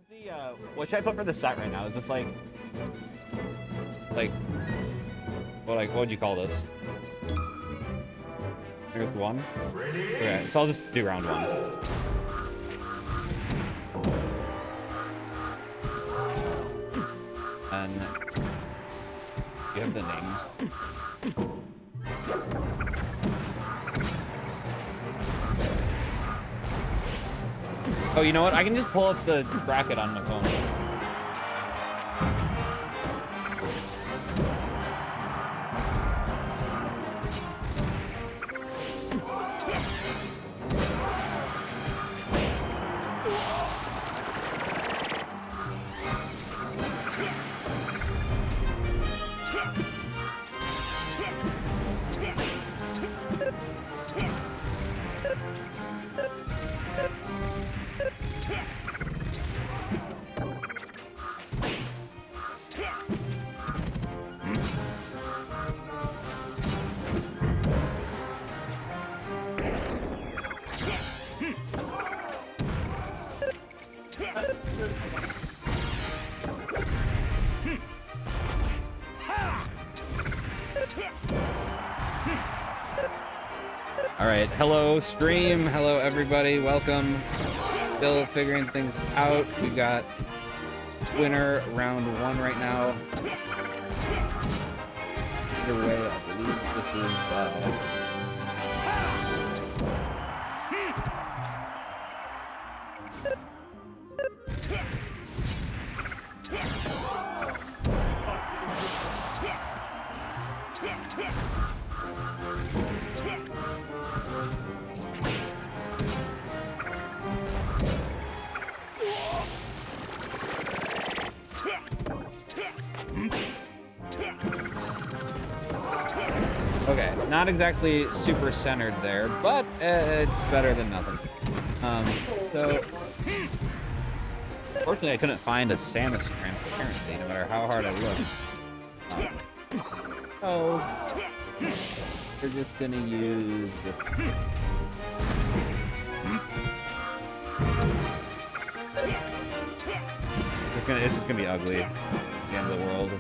the what should I put for the set right now? Is this like what would you call this? Here's one. Okay, so I'll just do round one. And you have the names. Oh, you know what? I can just pull up the bracket on my phone. Alright, hello stream, hello everybody, welcome. Still figuring things out. We've got winner round one right now. Either way, I believe this is okay, not exactly super centered there, but it's better than nothing. So, fortunately I couldn't find a Samus transparency, no matter how hard I looked. So, we're just gonna use this. It's just gonna be ugly at the end of the world.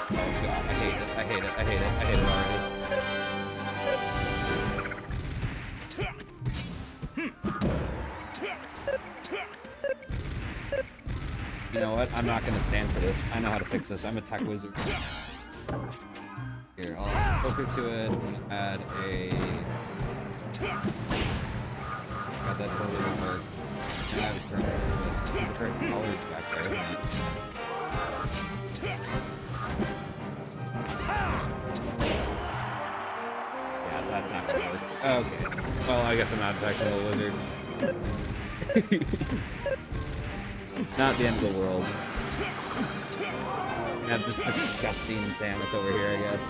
Oh god, I hate it, I hate it, I hate it, I hate it already. You know what? I'm not gonna stand for this. I know how to fix this. I'm a tech wizard. Here, I'll filter to it. I'm gonna add a... God, that totally won't work. Add a different colors back there, isn't it? Yeah, that's not gonna work. Okay. Well, I guess I'm not attacking the wizard. Not the end of the world. We have this disgusting Samus over here, I guess.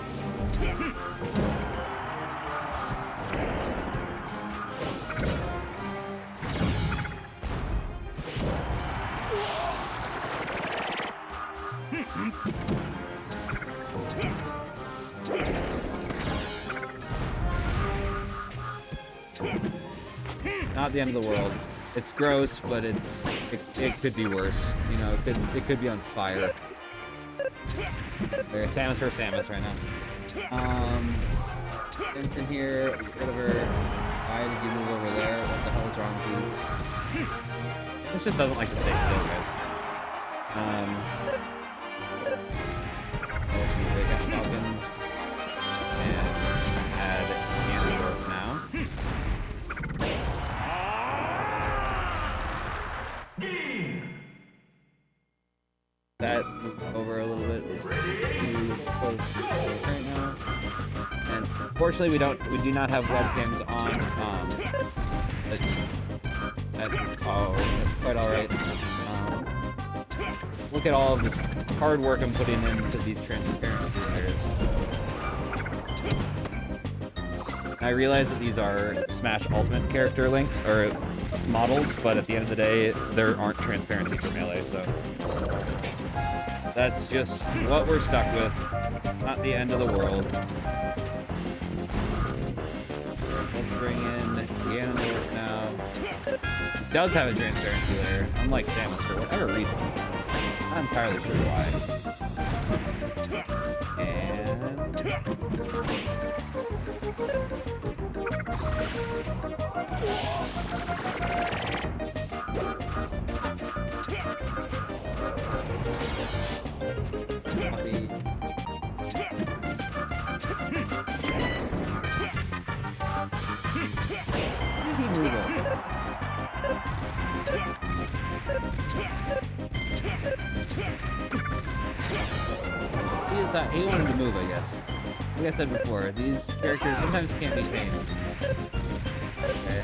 Not the end of the world. It's gross, but it could be worse. You know, it could be on fire. There's Samus for Samus right now. Samus in here. Get rid of her. Why did you move over there? What the hell is wrong with you? This just doesn't like to stay still, guys. Take out Falcon and add Ganondorf now. That moved over a little bit. We're too close right now. And unfortunately we do not have webcams on. That's quite alright. Look at all of this hard work I'm putting into these transparency layers. I realize that these are Smash Ultimate character links, or models, but at the end of the day, there aren't transparency for Melee, so... That's just what we're stuck with. Not the end of the world. Let's bring in Ganondorf now. does have a transparency layer, unlike Samus for whatever reason. Not entirely sure why. And he wanted to move, I guess. Like I said before, these characters sometimes can't be tamed. Okay,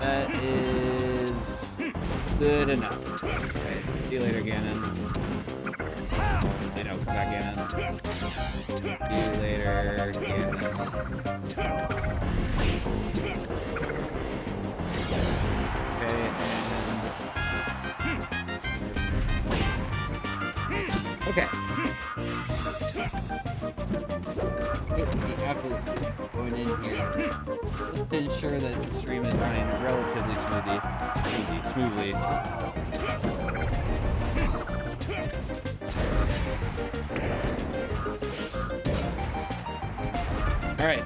that is good enough. Okay, see you later, Ganon. I know, come back, Ganon. See you later, Ganon. Okay, okay. After going in here, just to ensure that the stream is running relatively smoothly. Alright.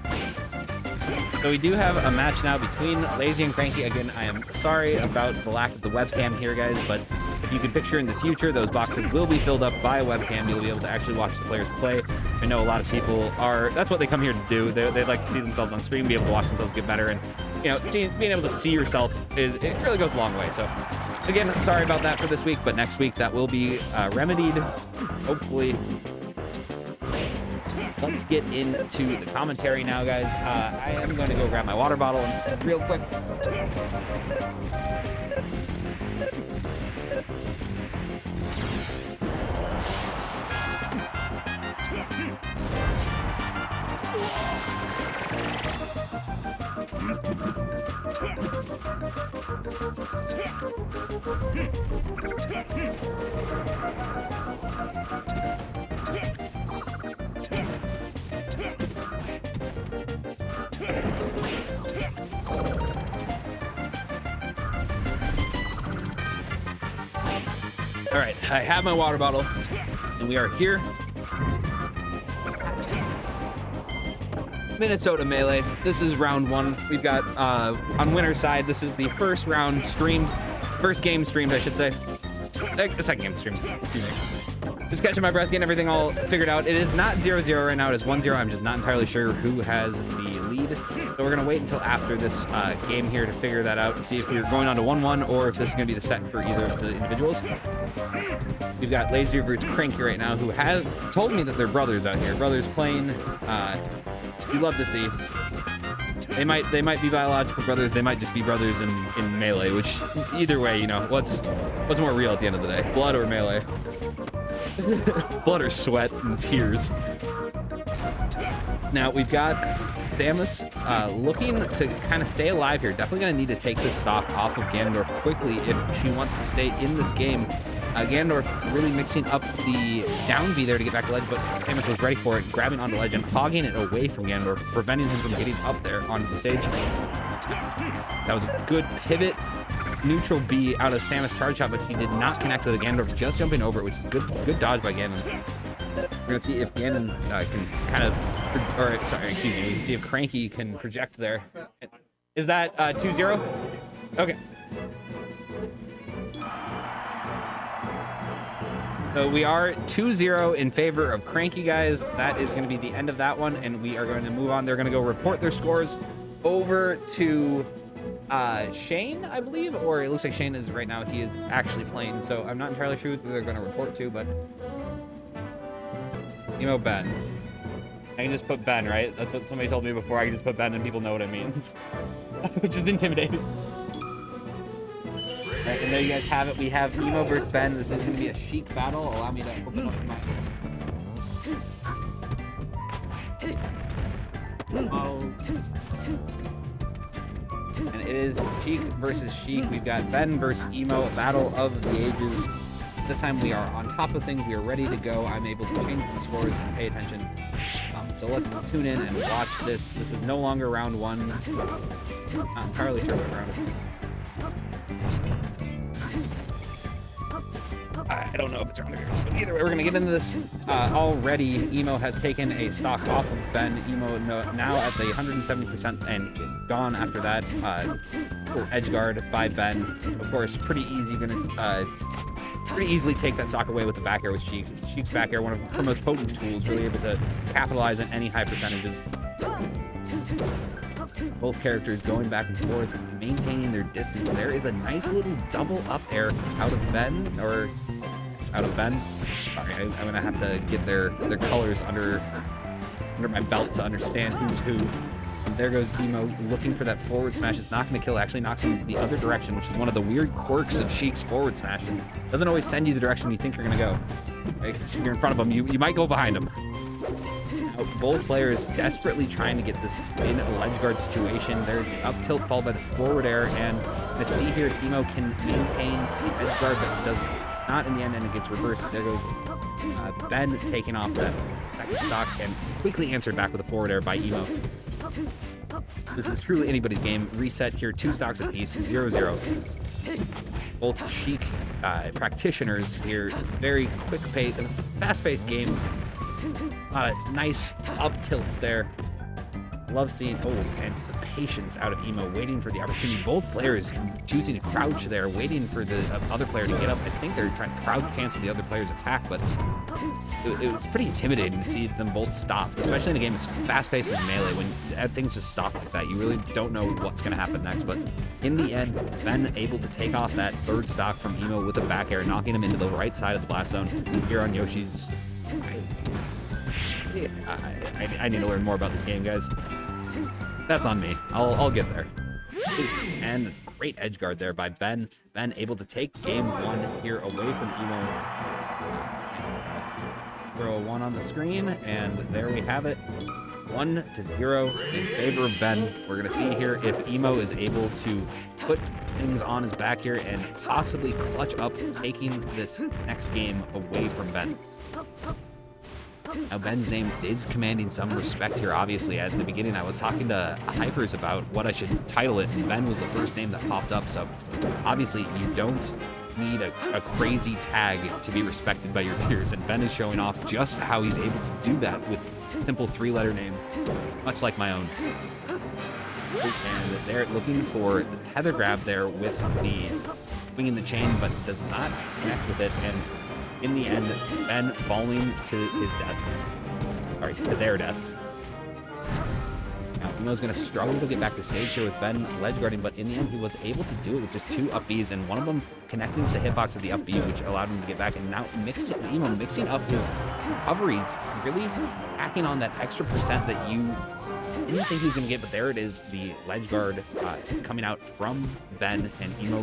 So we do have a match now between Lazy and Cranky. Again, I am sorry about the lack of the webcam here, guys, but if you can picture in the future, those boxes will be filled up by a webcam. You'll be able to actually watch the players play. I know a lot of people are, that's what they come here to do. They'd like to see themselves on screen, be able to watch themselves get better, and, you know, being able to see yourself, it really goes a long way. So, again, sorry about that for this week, but next week that will be remedied, hopefully. Let's get into the commentary now, guys. I am going to go grab my water bottle real quick. All right, I have my water bottle, and we are here. Minnesota Melee. This is round one. We've got, on winner's side, this is the first round streamed, first game streamed, I should say. The second game streamed, excuse me. Just catching my breath, getting everything all figured out. It is not 0-0 right now, it is 1-0. I'm just not entirely sure who has the lead. So we're gonna wait until after this game here to figure that out and see if we're going on to 1-1 or if this is gonna be the set for either of the individuals. We've got Lazy vs Cranky right now, who have told me that they're brothers out here. Brothers playing, you love to see. They might be biological brothers, they might just be brothers in Melee, which either way, you know, what's more real at the end of the day? Blood or Melee? Blood or sweat and tears. Now we've got Samus looking to kind of stay alive here. Definitely going to need to take this stock off of Ganondorf quickly if she wants to stay in this game. Ganondorf really mixing up the down B there to get back to ledge, but Samus was ready for it, grabbing onto ledge and hogging it away from Ganondorf, preventing him from getting up there onto the stage. That was a good pivot. Neutral B out of Samus charge shot, but he did not connect with the Ganondorf, just jumping over it, which is good dodge by Ganon. We're gonna see if Ganon can kind of, or sorry, excuse me, we can see if Cranky can project there. Is that 2-0? Okay. So we are 2-0 in favor of Cranky, guys. That is going to be the end of that one, and we are going to move on. They're going to go report their scores over to Shane, I believe, or it looks like Shane is right now. He is actually playing, so I'm not entirely sure who they're going to report to, but Ben. I can just put Ben, right? That's what somebody told me before. I can just put Ben and people know what it means, which is intimidating. All right, and there you guys have it. We have Emo versus Ben. This is going to be a Sheik battle. Allow me to open up my and it is Sheik versus Sheik. We've got Ben versus Emo, a battle of the ages. This time we are on top of things. We are ready to go. I'm able to change the scores and pay attention. So let's tune in and watch this. This is no longer round one. Not entirely sure what round it is. I don't know if it's around there. But either way, we're going to get into this. Already, Emo has taken a stock off of Ben. Emo now at the 170% and gone after that. Edge guard by Ben. Of course, pretty easily take that stock away with the back air with Sheik. Sheik's back air, one of her most potent tools, really able to capitalize on any high percentages. Both characters going back and forth, maintaining their distance. There is a nice little double up air out of Ben, or out of Ben. Sorry, I'm gonna have to get their colors under my belt to understand who's who. And there goes Emo looking for that forward smash. It's not going to kill. It actually knocks him the other direction, which is one of the weird quirks of Sheik's forward smash. It doesn't always send you the direction you think you're going to go. Right? So if you're in front of him, you might go behind him. Now, both players desperately trying to get this in a ledge guard situation. There's the up tilt followed by the forward air, and to see here if Emo can maintain the edge guard, but does not in the end, and it gets reversed. There goes Ben taking off that second stock and quickly answered back with a forward air by Emo. This is truly anybody's game. Reset here, 2 stocks apiece, 0-0. Both Sheik practitioners here, very quick pace, fast-paced game. A lot of nice up tilts there. Love seeing, and the patience out of Emo, waiting for the opportunity. Both players choosing to crouch there, waiting for the other player to get up. I think they're trying to crowd cancel the other player's attack, but it was pretty intimidating to see them both stop, especially in a game as fast-paced as Melee. When things just stop like that, you really don't know what's going to happen next. But in the end, Ben able to take off that third stock from Emo with a back air, knocking him into the right side of the blast zone here on Yoshi's. I need to learn more about this game, guys. That's on me. I'll get there. And great edge guard there by Ben. Ben able to take game 1 here away from Emo. Throw a 1 on the screen, and there we have it. 1-0 in favor of Ben. We're gonna see here if Emo is able to put things on his back here and possibly clutch up, taking this next game away from Ben. Now, Ben's name is commanding some respect here, obviously. At the beginning, I was talking to Hypers about what I should title it, and Ben was the first name that popped up, so obviously you don't need a crazy tag to be respected by your peers, and Ben is showing off just how he's able to do that with simple 3-letter name, much like my own. And they're looking for the tether grab there with the swinging the chain, but does not connect with it, and in the end, Ben falling to his death. Sorry, to their death. Now, Emo's going to struggle to get back to stage here with Ben ledge guarding, but in the end, he was able to do it with just 2 up Bs, and one of them connecting to the hitbox of the up B, which allowed him to get back. And now Emo mixing up his recoveries, really hacking on that extra percent that you didn't think he was going to get, but there it is, the ledge guard coming out from Ben, and Emo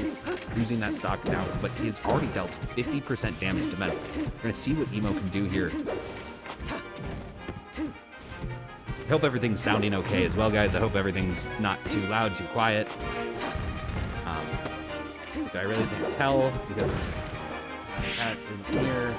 using that stock now, but he's already dealt 50% damage to Ben. We're going to see what Emo can do here. I hope everything's sounding okay as well, guys. I hope everything's not too loud, too quiet. Which I really can't tell, because that isn't here.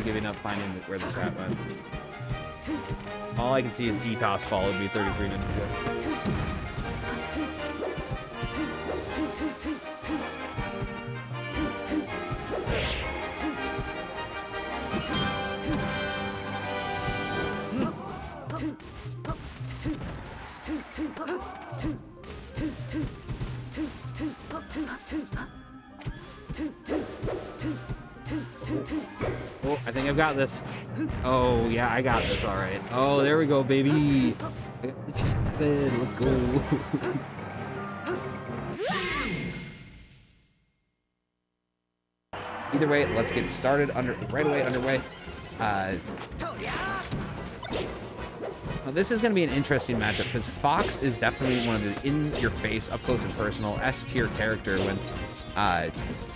Giving up finding where the chat went. All I can see is ETOS followed me 33 minutes ago. Oh, I think I've got this. Oh, yeah, I got this. All right. Oh, there we go, baby. Let's go. Either way, let's get started underway. Now this is going to be an interesting matchup because Fox is definitely one of the in-your-face, up-close and personal S-tier character when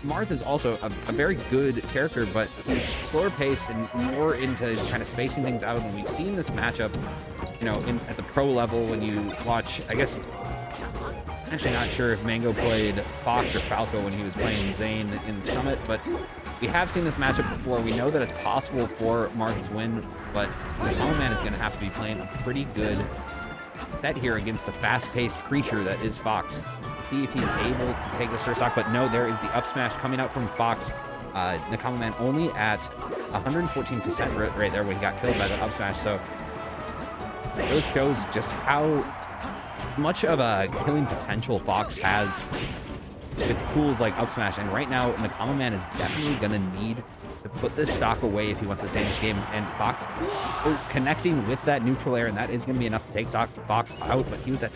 Marth is also a very good character, but he's slower paced and more into kind of spacing things out. And we've seen this matchup, you know, at the pro level when you watch, I guess, actually not sure if Mango played Fox or Falco when he was playing Zane in Summit, but we have seen this matchup before. We know that it's possible for Marth to win, but Nakamaman is going to have to be playing a pretty good set here against the fast-paced creature that is Fox. Let's see if he's able to take this first stock, but no, there is the up smash coming out from Fox. Nakamaman only at 114% right there when he got killed by that up smash, so those shows just how much of a killing potential Fox has with tools like up smash, and right now Nakamaman is definitely going to need to put this stock away if he wants to stay in this game, and Fox connecting with that neutral air, and that is going to be enough to take Fox out, but he was at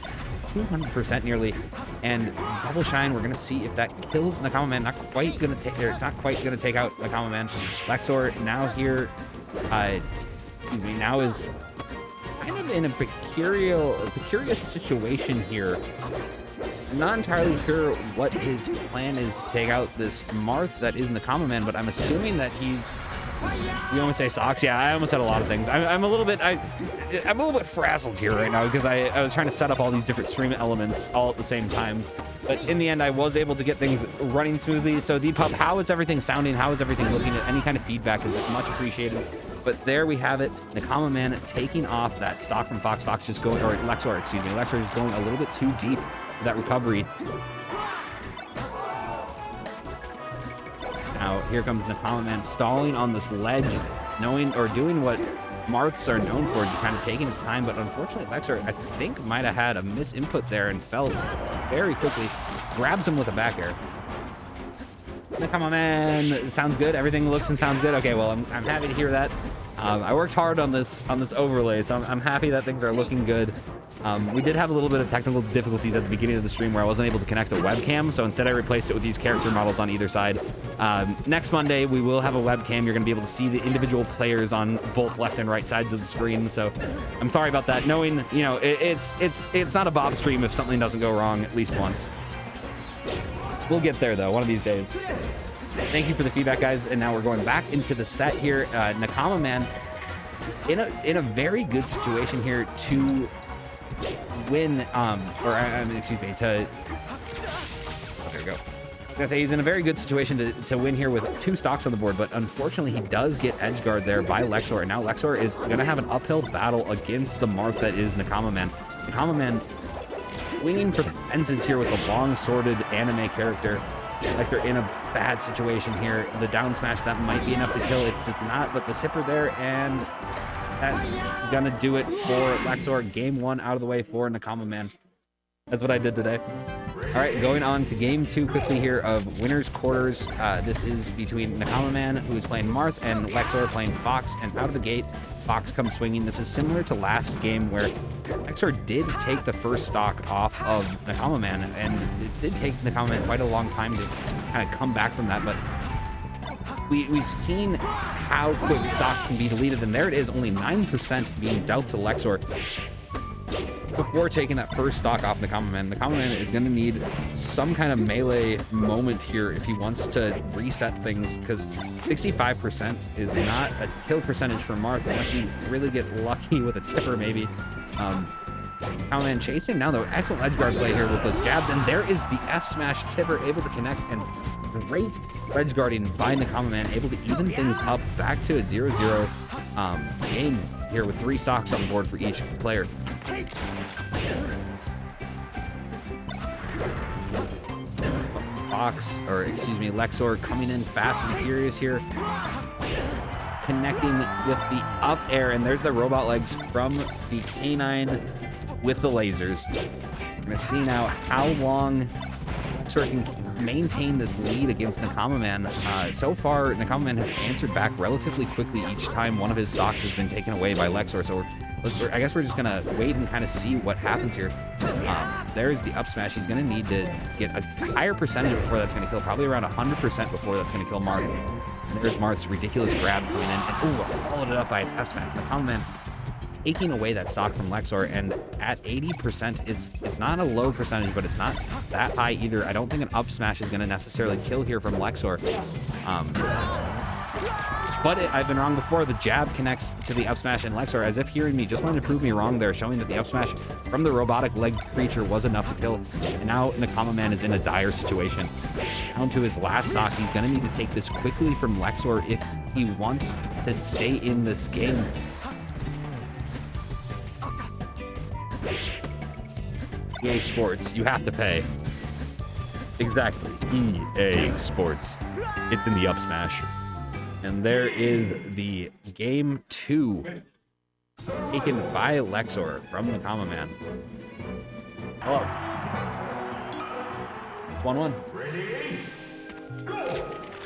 200% nearly, and double shine, we're going to see if that kills Nakamaman. Not quite going to take, it's not quite going to take out Nakamaman. Lexor now here, excuse me, now is kind of in a precarious situation here. I'm not entirely sure what his plan is to take out this Marth that is Nakamaman, but I'm assuming that he's, you almost say socks? Yeah, I almost said a lot of things. I'm a little bit frazzled here right now because I was trying to set up all these different stream elements all at the same time. But in the end, I was able to get things running smoothly. So Depop, how is everything sounding? How is everything looking? Any kind of feedback is much appreciated. But there we have it. Nakamaman taking off that stock from Fox. Fox just going, or Lexor, excuse me. Lexor is going a little bit too deep for that recovery. Now here comes Nakamaman stalling on this ledge, knowing or doing what Marths are known for, just kind of taking his time. But unfortunately, Lexor, I think, might have had a misinput there and fell very quickly. Grabs him with a back air. Nakamaman, it sounds good. Everything looks and sounds good. Okay, well, I'm happy to hear that. I worked hard on this overlay, so I'm happy that things are looking good. We did have a little bit of technical difficulties at the beginning of the stream where I wasn't able to connect a webcam, so instead I replaced it with these character models on either side. Next Monday, we will have a webcam. You're going to be able to see the individual players on both left and right sides of the screen, so I'm sorry about that. Knowing, you know, it's not a Bob stream if something doesn't go wrong at least once. We'll get there, though, one of these days. Thank you for the feedback, guys, and now we're going back into the set here. Nakamaman in a very good situation here to win, excuse me, to, oh, there we go. I was gonna say he's in a very good situation to win here with 2 stocks on the board, but unfortunately he does get edge guard there by Lexor, and now Lexor is gonna have an uphill battle against the Marth that is Nakamaman. Nakamaman swinging for the fences here with a long sworded anime character. Lexor in a bad situation here. The down smash, that might be enough to kill. It does not, but the tipper there, and that's gonna do it for Lexor. Game 1 out of the way for Nakamaman. That's what I did today. All right, going on to game 2 quickly here of winners quarters. This is between Nakamaman, who is playing Marth, and Lexor playing Fox. And out of the gate, Fox comes swinging. This is similar to last game where Lexor did take the first stock off of Nakamaman, and it did take Nakamaman quite a long time to kind of come back from that. But we've seen how quick stocks can be deleted, and there it is, only 9% being dealt to Lexor before taking that first stock off Nakamaman. Nakamaman is going to need some kind of melee moment here if he wants to reset things, because 65% is not a kill percentage for Marth unless you really get lucky with a tipper maybe. Nakamaman chasing now, though. Excellent edge guard play here with those jabs, and there is the F smash tipper able to connect, and great edge guarding by Nakamaman, able to even things up back to a 0-0 game here with 3 stocks on the board for each player. Fox, or excuse me, Lexor coming in fast and furious here, connecting with the up air, and there's the robot legs from the K9 with the lasers. We're gonna see now how long Lexor can maintain this lead against Nakamaman. So far, Nakamaman has answered back relatively quickly each time one of his stocks has been taken away by Lexor. So I guess we're just gonna wait and kind of see what happens here. There's the up smash. He's gonna need to get a higher percentage before that's gonna kill, probably around 100% before that's gonna kill Marth. And there's Marth's ridiculous grab coming in, and followed it up by an F smash. Nakamaman taking away that stock from Lexor, and at 80%, it's not a low percentage, but it's not that high either. I don't think an up smash is gonna necessarily kill here from Lexor. But I've been wrong before. The jab connects to the up smash, and Lexor, as if hearing me, just wanted to prove me wrong there, showing that the up smash from the robotic leg creature was enough to kill. And now Nakamaman is in a dire situation. Down to his last stock, he's going to need to take this quickly from Lexor if he wants to stay in this game. EA Sports, you have to pay. Exactly. EA Sports. It's in the up smash. And there is the game 2 taken by Lexor from Nakamaman. Oh. It's 1-1.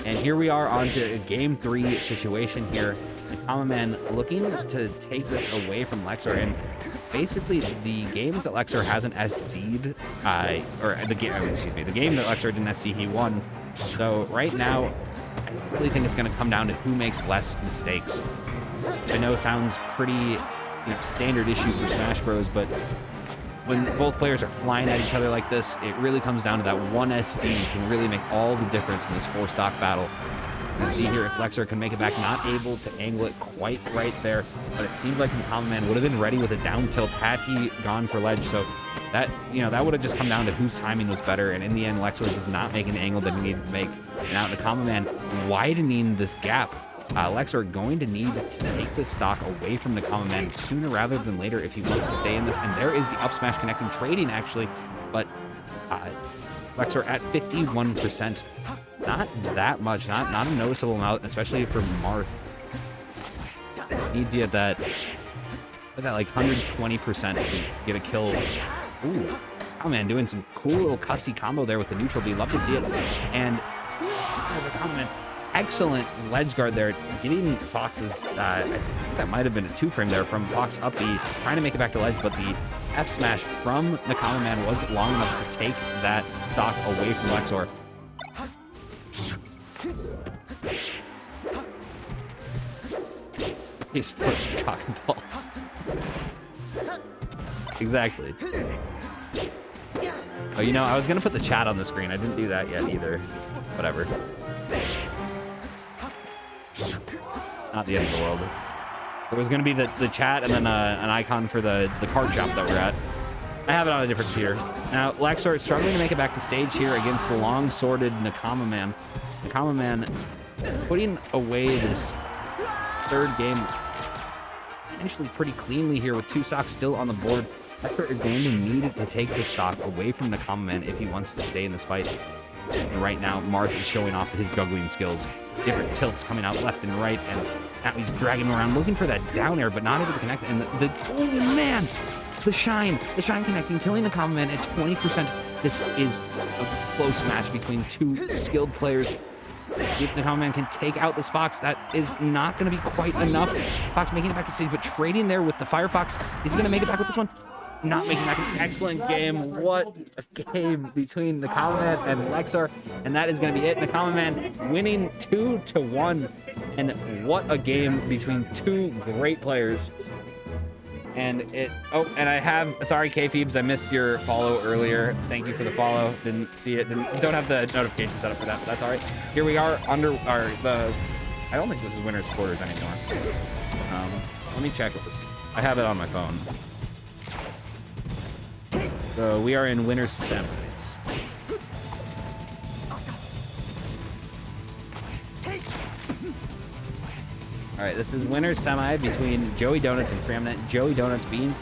And here we are on to a game 3 situation here. Nakamaman looking to take this away from Lexor, and basically the games that Lexor hasn't SD'd, the game that Lexor didn't SD, he won. So right now, I really think it's going to come down to who makes less mistakes. I know it sounds pretty standard issue for Smash Bros, but when both players are flying at each other like this, it really comes down to that one SD can really make all the difference in this 4-stock battle. You can see here if Lexor can make it back, not able to angle it quite right there, but it seemed like Nakamaman would have been ready with a down tilt had he gone for ledge. So that that would have just come down to whose timing was better, and in the end Lexor does not make an angle that he needed to make. And now Nakamaman widening this gap. Lexor going to need to take this stock away from Nakamaman sooner rather than later if he wants to stay in this. And there is the up smash connecting, trading actually, but Lexor at 51%. Not that much, not a noticeable amount, especially for Marth. Needs you at that like 120% to get a kill. Ooh, oh man, doing some cool little custy combo there with the neutral B. Love to see it. And Nakamaman, excellent ledge guard there, getting Fox's, I think that might have been a 2-frame there from Fox up B, trying to make it back to ledge, but the F smash from Nakamaman was long enough to take that stock away from Lexor. He sports his cock and balls. Exactly. Oh, I was gonna put the chat on the screen. I didn't do that yet either. Whatever. Not the end of the world. There was gonna be the chat and then an icon for the card shop that we're at. I have it on a different tier. Now, Lexor is struggling to make it back to stage here against the long-sworded Nakamaman. Nakamaman putting away this third game potentially pretty cleanly here with 2 stocks still on the board. Lexor is going to need to take this stock away from Nakamaman if he wants to stay in this fight. And right now, Marth is showing off his juggling skills. Different tilts coming out left and right, and now he's dragging him around, looking for that down air, but not able to connect. And oh man, the shine connecting, killing Nakamaman at 20%. This is a close match between 2 skilled players. If Nakamaman can take out this Fox, that is not going to be quite enough. Fox making it back to stage, but trading there with the Firefox. Is he going to make it back with this one? Not making back. An excellent game. What a game between Nakamaman and Lexor. And that is going to be it. Nakamaman winning 2-1. And what a game between 2 great players. And sorry, K-Phoebes, I missed your follow earlier. Thank you for the follow. Didn't see it. Don't have the notification set up for that, but that's all right. Here we are I don't think this is winner's quarters anymore. Let me check this. I have it on my phone. So we are in winner's semis. All right, this is winner's semi between JoeyDonuts and Preeminent. JoeyDonuts being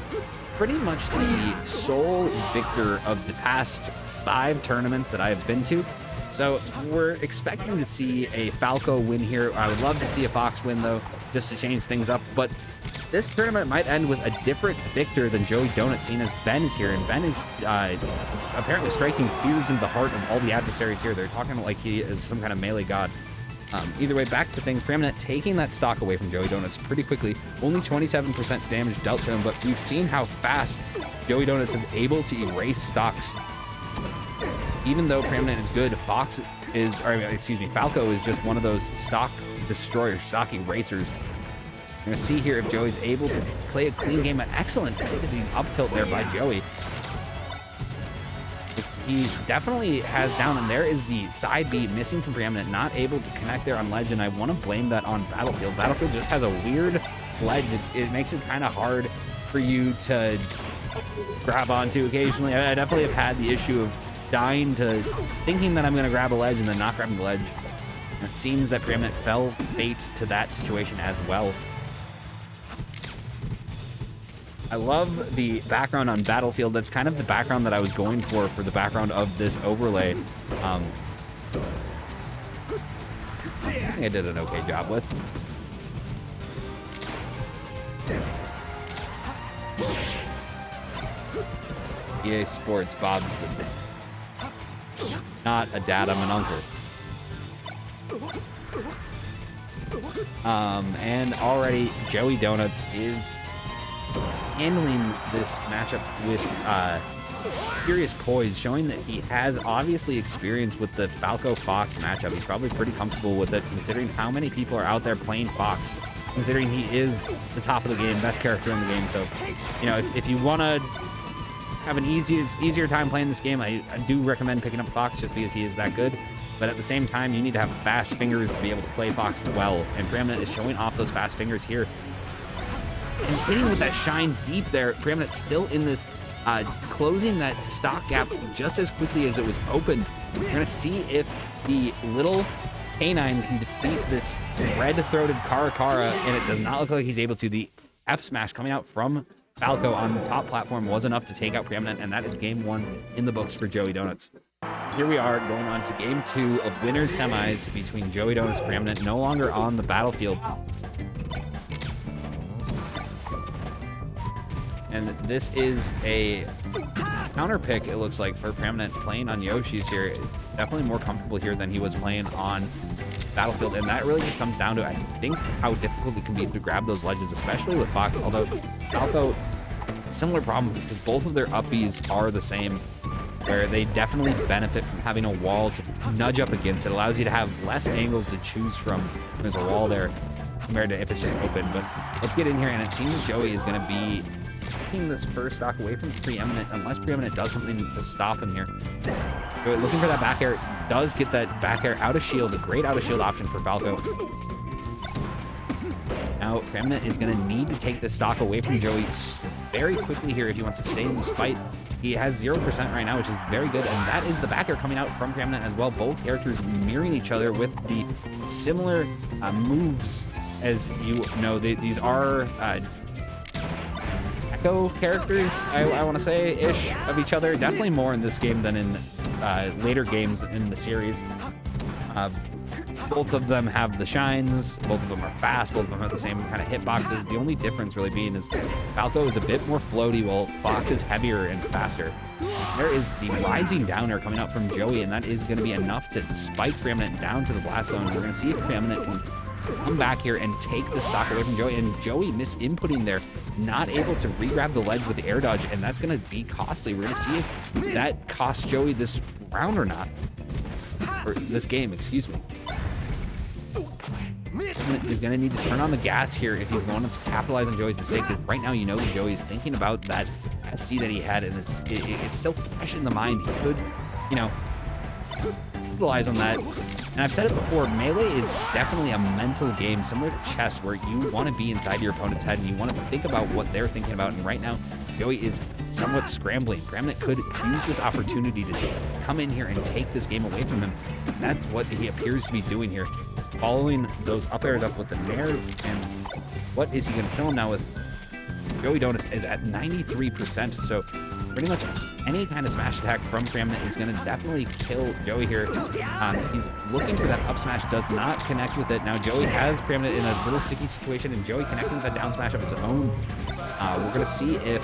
pretty much the sole victor of the past 5 tournaments that I have been to. So we're expecting to see a Falco win here. I would love to see a Fox win, though, just to change things up. But this tournament might end with a different victor than JoeyDonuts, seeing as Ben is here. And Ben is apparently striking fears into the heart of all the adversaries here. They're talking like he is some kind of melee god. Either way, back to things. Preeminent taking that stock away from JoeyDonuts pretty quickly. Only 27% damage dealt to him, but we've seen how fast JoeyDonuts is able to erase stocks. Even though Preeminent is good, Falco is just one of those stock destroyers, stock erasers. We're going to see here if Joey's able to play a clean game. An excellent pivoting up tilt there by Joey. He definitely has down, and there is the side B missing from Preeminent, not able to connect there on ledge, and I want to blame that on Battlefield. Battlefield just has a weird ledge. It makes it kind of hard for you to grab onto occasionally. I definitely have had the issue of dying to thinking that I'm going to grab a ledge and then not grabbing the ledge. And it seems that Preeminent fell fate to that situation as well. I love the background on Battlefield. That's kind of the background that I was going for the background of this overlay. I think I did an okay job with. EA Sports, Bob's not a dad, I'm an uncle. And already JoeyDonuts is handling this matchup with serious poise, showing that he has obviously experience with the Falco Fox matchup. He's probably pretty comfortable with it, considering how many people are out there playing Fox, considering he is the top of the game, best character in the game. So, you know, if you want to have an easier time playing this game, I do recommend picking up Fox just because he is that good. But at the same time, you need to have fast fingers to be able to play Fox well, and Preeminent is showing off those fast fingers here. And hitting with that shine deep there, Preeminent still in this, closing that stock gap just as quickly as it was opened. We're going to see if the little canine can defeat this red-throated Karakara, and it does not look like he's able to. The F-smash coming out from Falco on the top platform was enough to take out Preeminent, and that is game 1 in the books for JoeyDonuts. Here we are going on to game 2 of winners semis between JoeyDonuts and Preeminent, no longer on the battlefield. And this is a counter pick, it looks like, for Preeminent playing on Yoshi's here. Definitely more comfortable here than he was playing on Battlefield. And that really just comes down to, I think, how difficult it can be to grab those ledges, especially with Fox. Although Falco, it's a similar problem because both of their up Bs are the same, where they definitely benefit from having a wall to nudge up against. It allows you to have less angles to choose from. There's a wall there compared to if it's just open. But let's get in here, and it seems Joey is going to be taking this first stock away from Preeminent, unless Preeminent does something to stop him here. So looking for that back air, does get that back air out of shield, a great out of shield option for Falco. Now Preeminent is going to need to take this stock away from Joey very quickly here if he wants to stay in this fight. He has 0% right now, which is very good, and that is the back air coming out from Preeminent as well. Both characters mirroring each other with the similar moves. As you know, these are echo characters, I want to say, ish of each other. Definitely more in this game than in later games in the series. Both of them have the shines, both of them are fast, both of them have the same kind of hitboxes. The only difference really being is Falco is a bit more floaty while Fox is heavier and faster. There is the rising downer coming out from Joey, and that is going to be enough to spike Preeminent down to the blast zone. We're going to see if Preeminent can come back here and take the stock away from Joey, and Joey misinputting there, not able to re-grab the ledge with the air dodge, and that's going to be costly. We're going to see if that costs Joey this round or not, or this game, excuse me. Is going to need to turn on the gas here if he wants to capitalize on Joey's mistake, because right now you know Joey is thinking about that SD that he had, and it's still fresh in the mind. He could, you know, capitalize on that. And I've said it before, Melee is definitely a mental game, similar to chess, where you want to be inside your opponent's head and you want to think about what they're thinking about. And right now, Joey is somewhat scrambling. Preeminent could use this opportunity to come in here and take this game away from him. And that's what he appears to be doing here, following those up airs up with the nairs. And what is he going to kill him now with? JoeyDonuts is at 93%, so pretty much any kind of smash attack from Preeminent is going to definitely kill Joey here. He's looking for that up smash, does not connect with it. Now Joey has Preeminent in a little sticky situation, and Joey connecting with that down smash of his own. We're going to see if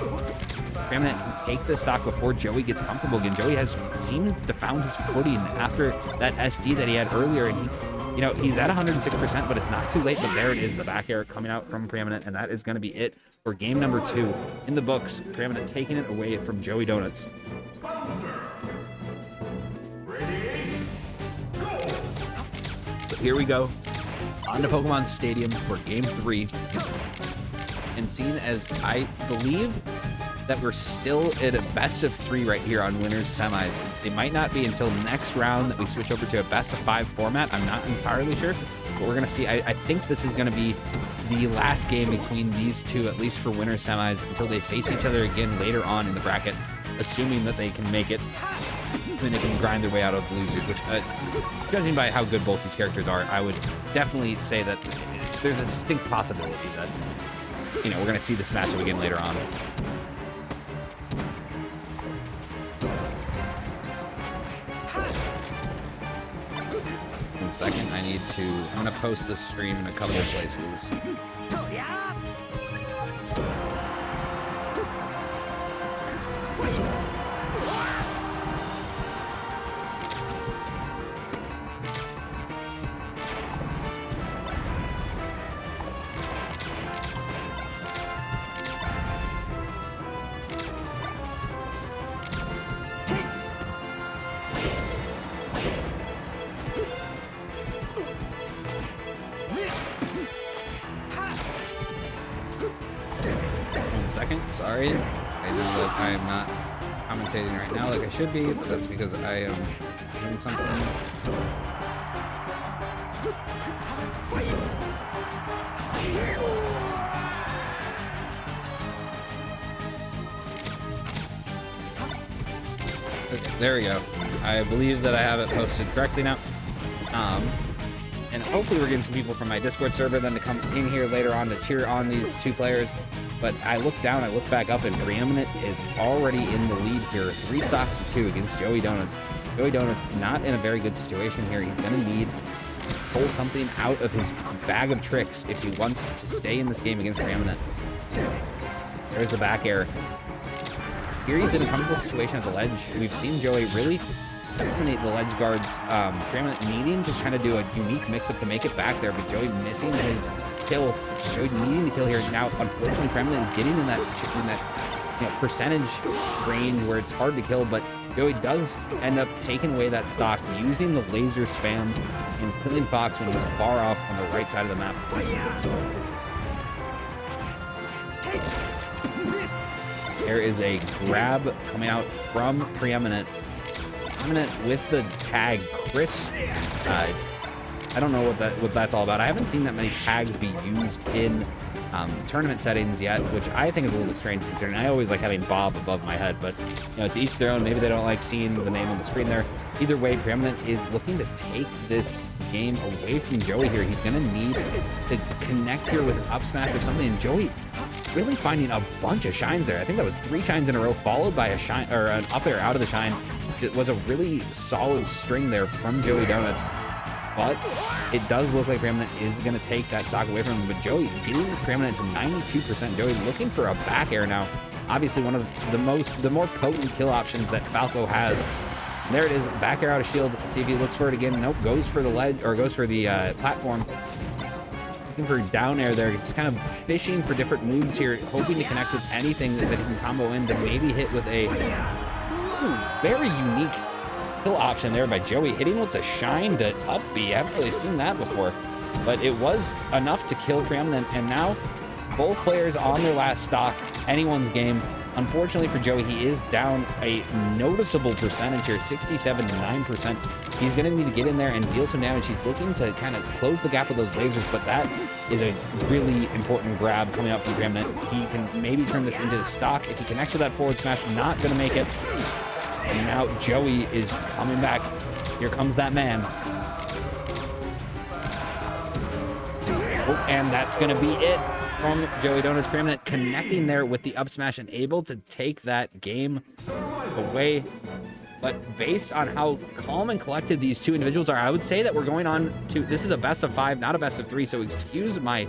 Preeminent can take this stock before Joey gets comfortable again. Joey seems to found his footing after that SD that he had earlier, and he's at 106%, but it's not too late. But there it is, the back air coming out from Preeminent, and that is going to be it for game number 2 in the books. Preeminent taking it away from JoeyDonuts. So here we go on to Pokemon Stadium for game 3. And seeing as I believe that we're still at a best of 3 right here on winners semis. It might not be until next round that we switch over to a best of 5 format. I'm not entirely sure, but we're gonna see. I think this is gonna be the last game between these two, at least for winners semis, until they face each other again later on in the bracket, assuming that they can make it. Then they can grind their way out of the losers, which, judging by how good both these characters are, I would definitely say that there's a distinct possibility that, we're gonna see this matchup again later on. 1 second, I'm gonna post this stream in a couple of places. Sorry, I know that I am not commentating right now like I should be, but that's because I am doing something. Okay, there we go. I believe that I have it posted correctly now. And hopefully we're getting some people from my Discord server then to come in here later on to cheer on these two players. But I look down, I look back up, and Preeminent is already in the lead here. 3 stocks to 2 against JoeyDonuts. JoeyDonuts not in a very good situation here. He's going to need to pull something out of his bag of tricks if he wants to stay in this game against Preeminent. There's a back air. Here he's in a comfortable situation at the ledge. We've seen Joey really dominate the ledge guards. Preeminent needing to kind of do a unique mix-up to make it back there, but Joey missing his kill. Joey needing to kill here. Now, unfortunately, Preeminent is getting in that percentage range where it's hard to kill, but Joey does end up taking away that stock using the laser spam and killing Fox when he's far off on the right side of the map. There is a grab coming out from Preeminent. Preeminent with the tag, Chris. I don't know what that's all about. I haven't seen that many tags be used in tournament settings yet, which I think is a little bit strange considering I always like having Bob above my head, but to each their own. Maybe they don't like seeing the name on the screen there. Either way, Preeminent is looking to take this game away from Joey here. He's going to need to connect here with an up smash or something, and Joey really finding a bunch of shines there. I think that was 3 shines in a row, followed by a shine or an up air out of the shine. It was a really solid string there from JoeyDonuts. But it does look like Preeminent is going to take that stock away from him. But Joey getting Preeminent to 92%. Joey looking for a back air now. Obviously one of the more potent kill options that Falco has. And there it is, back air out of shield. Let's see if he looks for it again. Nope, goes for the ledge, or goes for the platform. Looking for down air there. Just kind of fishing for different moves here, hoping to connect with anything that he can combo in to maybe hit with a very unique kill option there by Joey, hitting with the shine to up B. I haven't really seen that before, but it was enough to kill Preeminent, and now both players on their last stock, anyone's game. Unfortunately for Joey, he is down a noticeable percentage here, 67 to 9%. He's going to need to get in there and deal some damage. He's looking to kind of close the gap with those lasers, but that is a really important grab coming out from Preeminent. He can maybe turn this into the stock. If he connects with that forward smash, not going to make it. And now Joey is coming back. Here comes that man. Oh, and that's going to be it. from JoeyDonuts Preeminent, connecting there with the up smash and able to take that game away. But based on how calm and collected these two individuals are, I would say that we're going on to, this is a best of 5, not a best of 3. So excuse my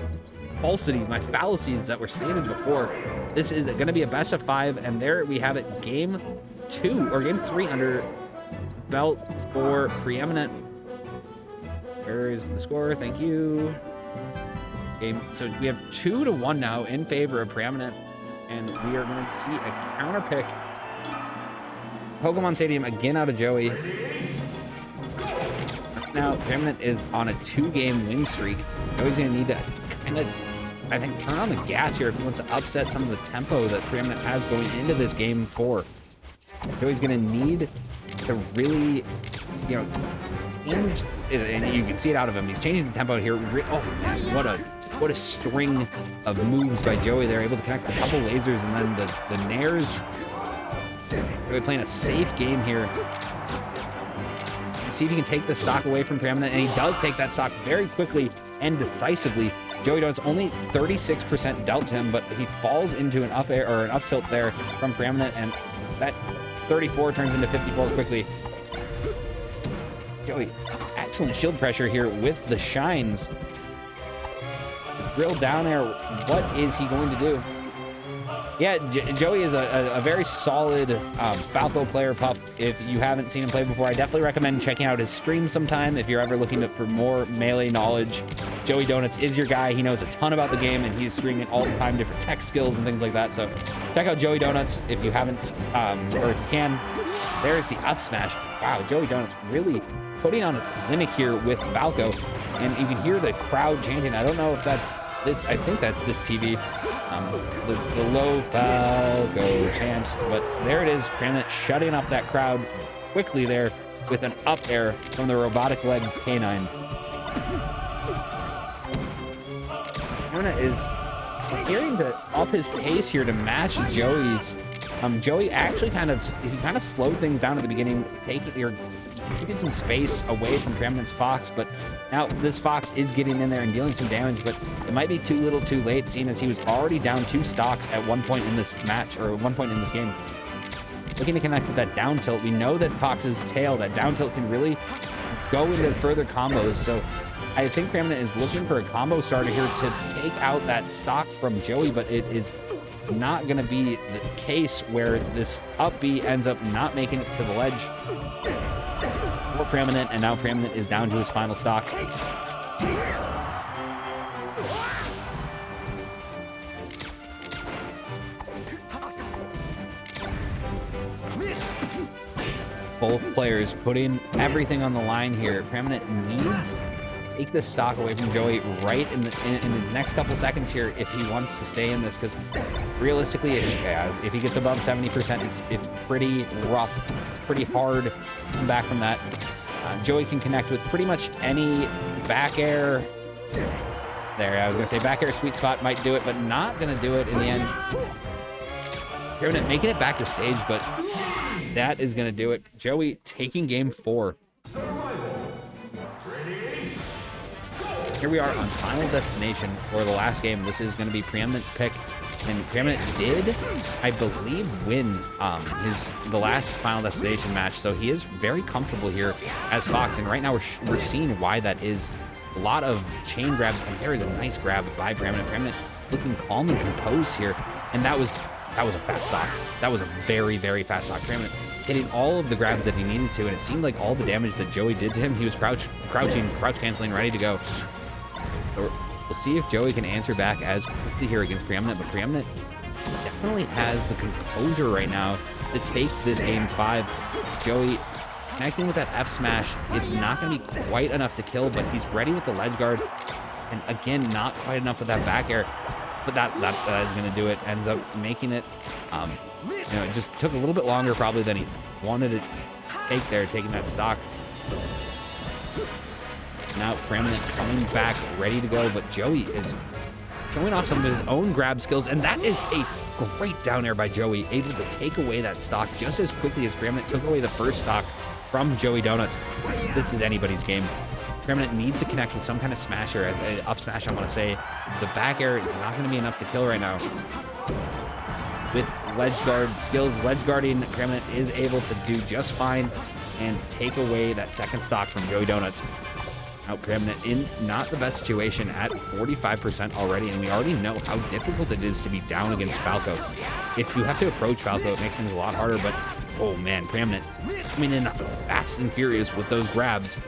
falsities, my fallacies that were stated before. This is going to be a best of 5, and there we have it, game 2 or game 3 under belt for Preeminent. Where is the score? Thank you. So we have 2-1 now in favor of Preeminent, and we are going to see a counter pick. Pokemon Stadium again out of Joey. Now Preeminent is on a 2-game win streak. Joey's going to need to kind of, I think, turn on the gas here if he wants to upset some of the tempo that Preeminent has going into this game 4. Joey's going to need to really, you know, change, and you can see it out of him. He's changing the tempo here. Oh man, what a string of moves by Joey. They're able to connect a couple lasers and then the nairs. Joey playing a safe game here. See if he can take the stock away from Preeminent, and he does take that stock very quickly and decisively. JoeyDonuts only 36% dealt to him, but he falls into an up air or an up tilt there from Preeminent, and that 34 turns into 54 quickly. Joey, excellent shield pressure here with the shines. Drill down there. What is he going to do? Yeah, Joey is a very solid Falco player, pup. If you haven't seen him play before, I definitely recommend checking out his stream sometime if you're ever looking for more melee knowledge. JoeyDonuts is your guy. He knows a ton about the game, and he's streaming all the time, different tech skills and things like that. So check out JoeyDonuts if you haven't, or if you can. There's the up smash. Wow, JoeyDonuts really putting on a clinic here with Falco, and you can hear the crowd chanting. I don't know if that's this. I think that's this TV. The low Falco chant, but there it is. Preeminent shutting up that crowd quickly there with an up air from the robotic leg canine. Preeminent is appearing to up his pace here to match Joey's. Joey actually kind of slowed things down at the beginning, keeping some space away from Preeminent's Fox, but now this Fox is getting in there and dealing some damage, but it might be too little too late, seeing as he was already down 2 stocks at one point in this match, or one point in this game. Looking to connect with that down tilt. We know that Fox's tail, that down tilt, can really go into further combos, so I think Preeminent is looking for a combo starter here to take out that stock from Joey, but it is not going to be the case where this up B ends up not making it to the ledge for Preeminent, and now Preeminent is down to his final stock. Both players putting everything on the line here. Preeminent needs to take this stock away from Joey right in his next couple seconds here if he wants to stay in this, because realistically, if he gets above 70%, it's pretty rough. It's pretty hard to come back from that. Joey can connect with pretty much any back air. There, I was going to say back air sweet spot might do it, but not going to do it in the end. Preeminent making it back to stage, but that is going to do it. Joey taking game 4. Here we are on Final Destination for the last game. This is going to be Preeminent's pick, and Preeminent did, I believe, win the last Final Destination match, so he is very comfortable here as Fox, and right now we're seeing why that is. A lot of chain grabs, and there is a nice grab by Preeminent. Preeminent looking calm and composed here, and that was a fast stock. That was a very, very fast stock. Preeminent hitting all of the grabs that he needed to, and it seemed like all the damage that Joey did to him, he was crouching, crouch canceling, ready to go. So we'll see if Joey can answer back as quickly here against Preeminent, but Preeminent definitely has the composure right now to take this game 5. Joey connecting with that F smash. It's not going to be quite enough to kill, but he's ready with the ledge guard, and again, not quite enough with that back air, but that is going to do it. Ends up making it, it just took a little bit longer probably than he wanted it to take there, taking that stock. Now Preeminent coming back, ready to go, but Joey is showing off some of his own grab skills, and that is a great down air by Joey, able to take away that stock just as quickly as Preeminent took away the first stock from JoeyDonuts. This is anybody's game. Preeminent needs to connect with some kind of smasher, up smash I want to say. The back air is not going to be enough to kill right now. With ledge guard skills, ledge guarding, Preeminent is able to do just fine and take away that second stock from JoeyDonuts. Now Preeminent in not the best situation at 45% already, and we already know how difficult it is to be down against Falco. If you have to approach Falco, it makes things a lot harder, but oh man, Preeminent coming in fast and furious with those grabs.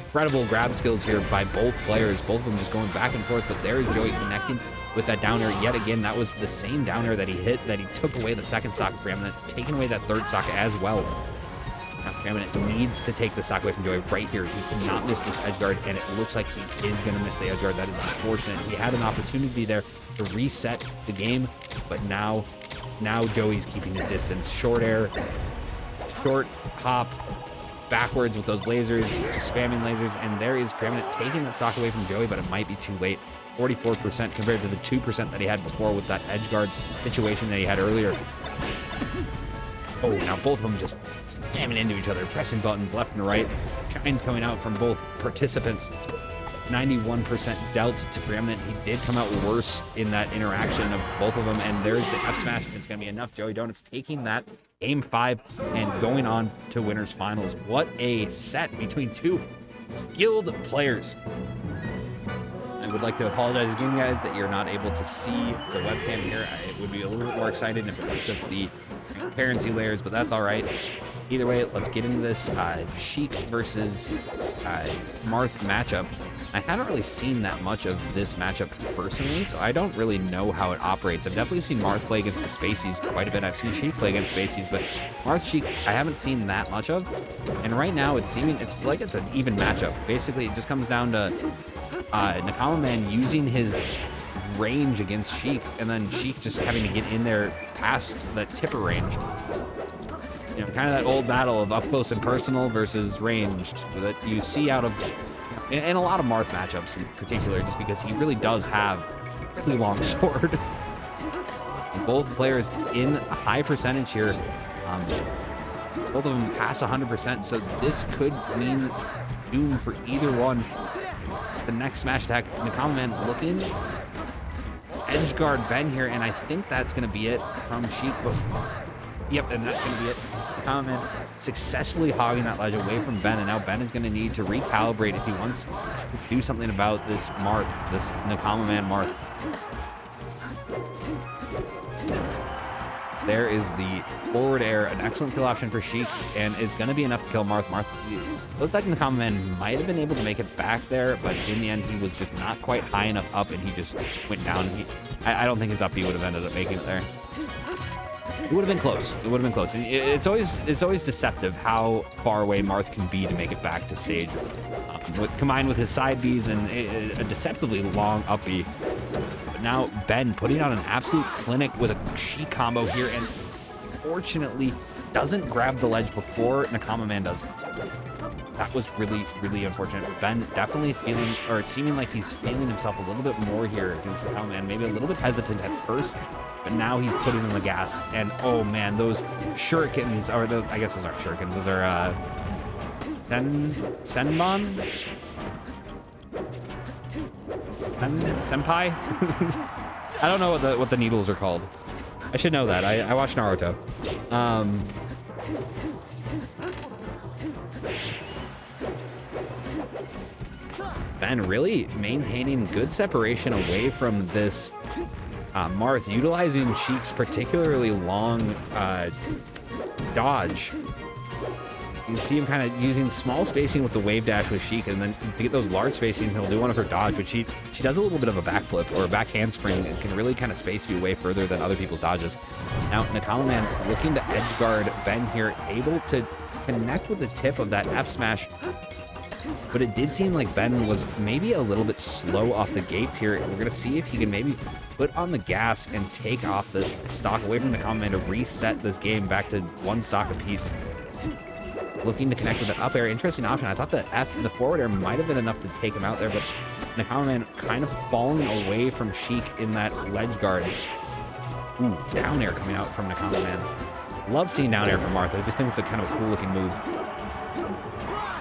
Incredible grab skills here by both players, both of them just going back and forth, but there is Joey connecting with that down air yet again. That was the same down air that he hit, that he took away the second stock of Preeminent, taking away that third stock as well. Now Preeminent needs to take the stock away from Joey right here. He cannot miss this edge guard, and it looks like he is going to miss the edge guard. That is unfortunate. He had an opportunity there to reset the game, but now Joey's keeping his distance. Short air, short hop, backwards with those lasers, just spamming lasers, and there is Preeminent taking that stock away from Joey, but it might be too late. 44% compared to the 2% that he had before with that edge guard situation that he had earlier. Oh, now both of them just slamming into each other, pressing buttons left and right. Shines coming out from both participants. 91% dealt to Preeminent. He did come out worse in that interaction of both of them, and there's the F smash. It's going to be enough. JoeyDonuts taking that game 5 and going on to winners finals. What a set between two skilled players. I would like to apologize again, guys, that you're not able to see the webcam here. It would be a little bit more exciting if it was just the transparency layers, but that's all right. Either way, let's get into this Sheik versus Marth matchup. I haven't really seen that much of this matchup personally, so I don't really know how it operates. I've definitely seen Marth play against the Spaceys quite a bit. I've seen Sheik play against Spaceys, but Marth Sheik I haven't seen that much of. And right now it's like it's an even matchup. Basically, it just comes down to Nakamaman using his range against Sheik, and then Sheik just having to get in there past the tipper range. You know, kind of that old battle of up close and personal versus ranged that you see out of in a lot of Marth matchups in particular, just because he really does have a really long sword. Both players in a high percentage here. Both of them pass 100%, so this could mean doom for either one. The next smash attack, Nakamaman looking edge guard Ben here, and I think that's going to be it from Sheik. Yep, and that's going to be it. Nakamaman successfully hogging that ledge away from Ben, and now Ben is going to need to recalibrate if he wants to do something about this Marth, this Nakamaman Marth. There is the forward air, an excellent kill option for Sheik, and it's going to be enough to kill Marth. Marth looked like Nakamaman might have been able to make it back there, but in the end, he was just not quite high enough up, and he just went down. I don't think his up B would have ended up making it there. It would have been close. It would have been close. And it's always deceptive how far away Marth can be to make it back to stage. Combined with his side Bs and a deceptively long up B. But now Ben putting on an absolute clinic with a Sheik combo here, and fortunately doesn't grab the ledge before Nakamaman does. That was really, really unfortunate. Ben definitely feeling, or seeming like he's feeling himself a little bit more here against Nakamaman. Maybe a little bit hesitant at first, but now he's putting on the gas. And oh man, those shurikens, or those, I guess those aren't shurikens, those are senbon? Senpai? I don't know what the needles are called. I should know that. I watch Naruto. Ben really maintaining good separation away from this Marth, utilizing Sheik's particularly long dodge. You can see him kind of using small spacing with the wave dash with Sheik, and then to get those large spacing, he'll do one of her dodge, but she does a little bit of a backflip or a back handspring and can really kind of space you way further than other people's dodges. Now, Nakamaman looking to edge guard Ben here, able to connect with the tip of that F smash, but it did seem like Ben was maybe a little bit slow off the gates here. We're going to see if he can maybe put on the gas and take off this stock away from Nakamaman to reset this game back to one stock apiece. Looking to connect with that up air. Interesting option. I thought the forward air might have been enough to take him out there, but Nakamaman kind of falling away from Sheik in that ledge guard. Ooh, down air coming out from Nakamaman. Love seeing down air from Martha. I just think it's a kind of a cool looking move.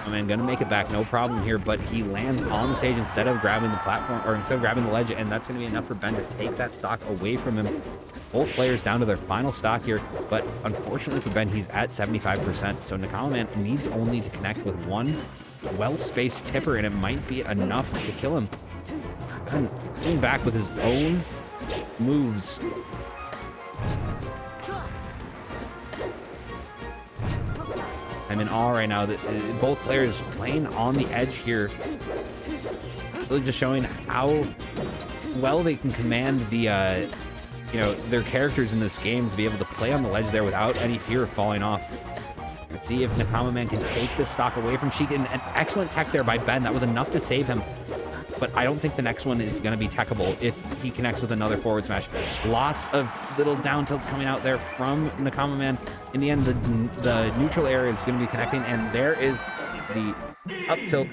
Nakamaman gonna make it back, no problem here, but he lands on the stage instead of grabbing the platform, or instead of grabbing the ledge, and that's gonna be enough for Ben to take that stock away from him. Both players down to their final stock here, but unfortunately for Ben, he's at 75%, so Nakamaman needs only to connect with one well-spaced tipper, and it might be enough to kill him. Ben coming back with his own moves. I'm in awe right now that both players playing on the edge here, really just showing how well they can command the, you know, their characters in this game to be able to play on the ledge there without any fear of falling off. Let's see if Nakamaman can take this stock away from Sheik. An excellent tech there by Ben. That was enough to save him. But I don't think the next one is going to be techable if he connects with another forward smash. Lots of little down tilts coming out there from Nakamaman. In the end, the neutral air is going to be connecting, and there is the up tilt,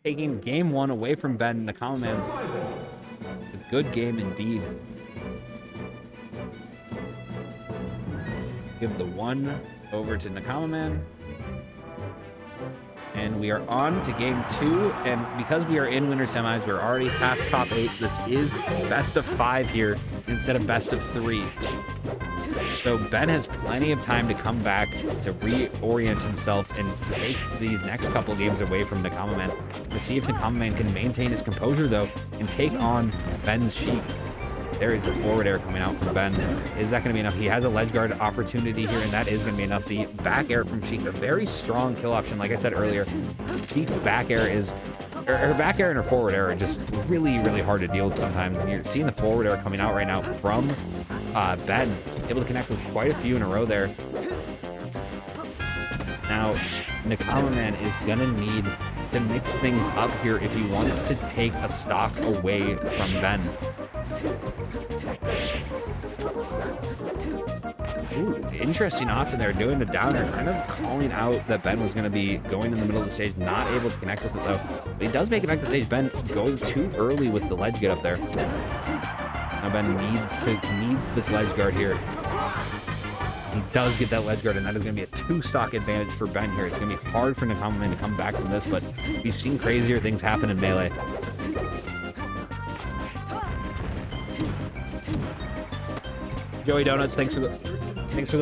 taking game one away from Ben. Nakamaman, a good game indeed. Give the one over to Nakamaman. And we are on to game two, and because we are in winter semis, we're already past top 8. This is best of 5 here instead of best of 3. So Ben has plenty of time to come back to reorient himself and take these next couple games away from Nakamaman. To see if Nakamaman can maintain his composure though and take on Ben's Sheik. There is a forward air coming out from Ben. Is that going to be enough? He has a ledge guard opportunity here, and that is going to be enough. The back air from Sheik, a very strong kill option. Like I said earlier, Sheik's back air is, her back air and her forward air are just really, really hard to deal with sometimes. And you're seeing the forward air coming out right now from Ben, able to connect with quite a few in a row there. Now, Nakamaman is going to need to mix things up here if he wants to take a stock away from Ben. Ooh, interesting option there, doing the downer, kind of calling out that Ben was going to be going in the middle of the stage, not able to connect with it though. But he does make it back to the stage. Ben going too early with the ledge get up there. Now Ben needs this ledge guard here. He does get that ledge guard, and that is going to be a 2-stock advantage for Ben here. It's going to be hard for Nakamaman to come back from this, but we've seen crazier things happen in Melee. JoeyDonuts, thanks for the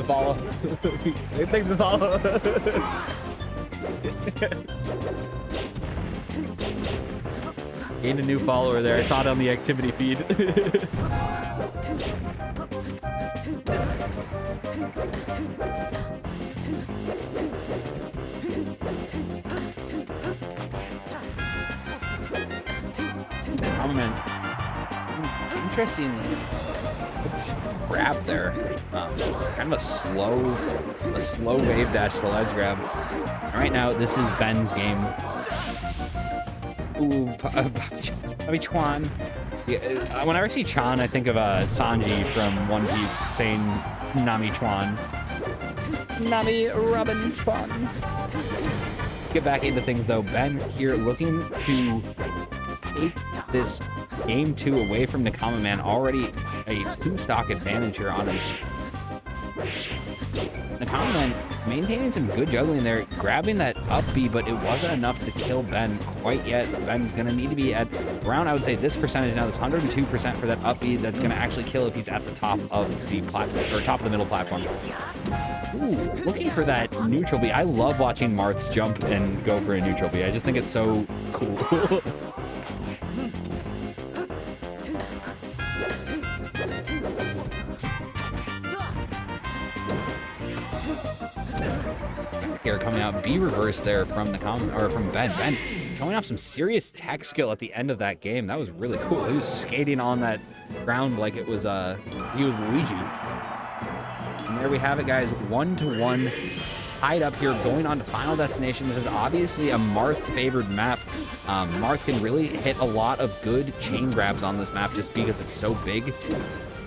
follow. Thanks for the follow. Gained a new follower there. I saw it on the activity feed. Oh man, interesting grab there. Kind of a slow wave dash to ledge grab. Right now, this is Ben's game. Ooh, Bobby Chuan. Yeah, whenever I see Chan, I think of Sanji from One Piece saying Nami Chuan. Nami Robin Chuan. Get back into things though. Ben here looking to take this game 2 away from Nakamaman. Already a 2-stock advantage here on him. Nakamaman maintaining some good juggling there, grabbing that up B, but it wasn't enough to kill Ben quite yet. Ben's going to need to be at around, I would say, this percentage now, this 102% for that up B that's going to actually kill if he's at the top of the platform, or top of the middle platform. Ooh, looking for that neutral B. I love watching Marths jump and go for a neutral B. I just think it's so cool. Here coming out, B reverse there from Nakamaman, or from Ben. Ben showing off some serious tech skill at the end of that game. That was really cool. He was skating on that ground like it was he was Luigi. And there we have it, guys. 1-1, tied up here, going on to Final Destination. This is obviously a Marth favored map. Marth can really hit a lot of good chain grabs on this map just because it's so big.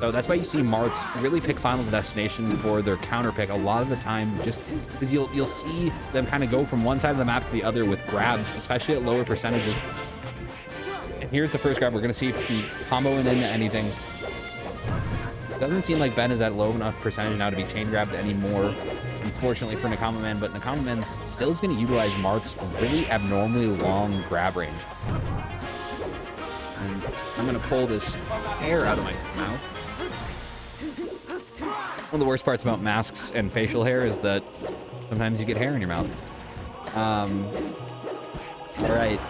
So that's why you see Marths really pick Final Destination for their counter pick a lot of the time, just because you'll see them kind of go from one side of the map to the other with grabs, especially at lower percentages. And here's the first grab. We're going to see if he comboing into anything. Doesn't seem like Ben is at low enough percentage now to be chain grabbed anymore. unfortunately for Nakamaman, but Nakamaman still is going to utilize Marth's really abnormally long grab range. And I'm going to pull this hair out of my mouth. One of the worst parts about masks and facial hair is that sometimes you get hair in your mouth. All right.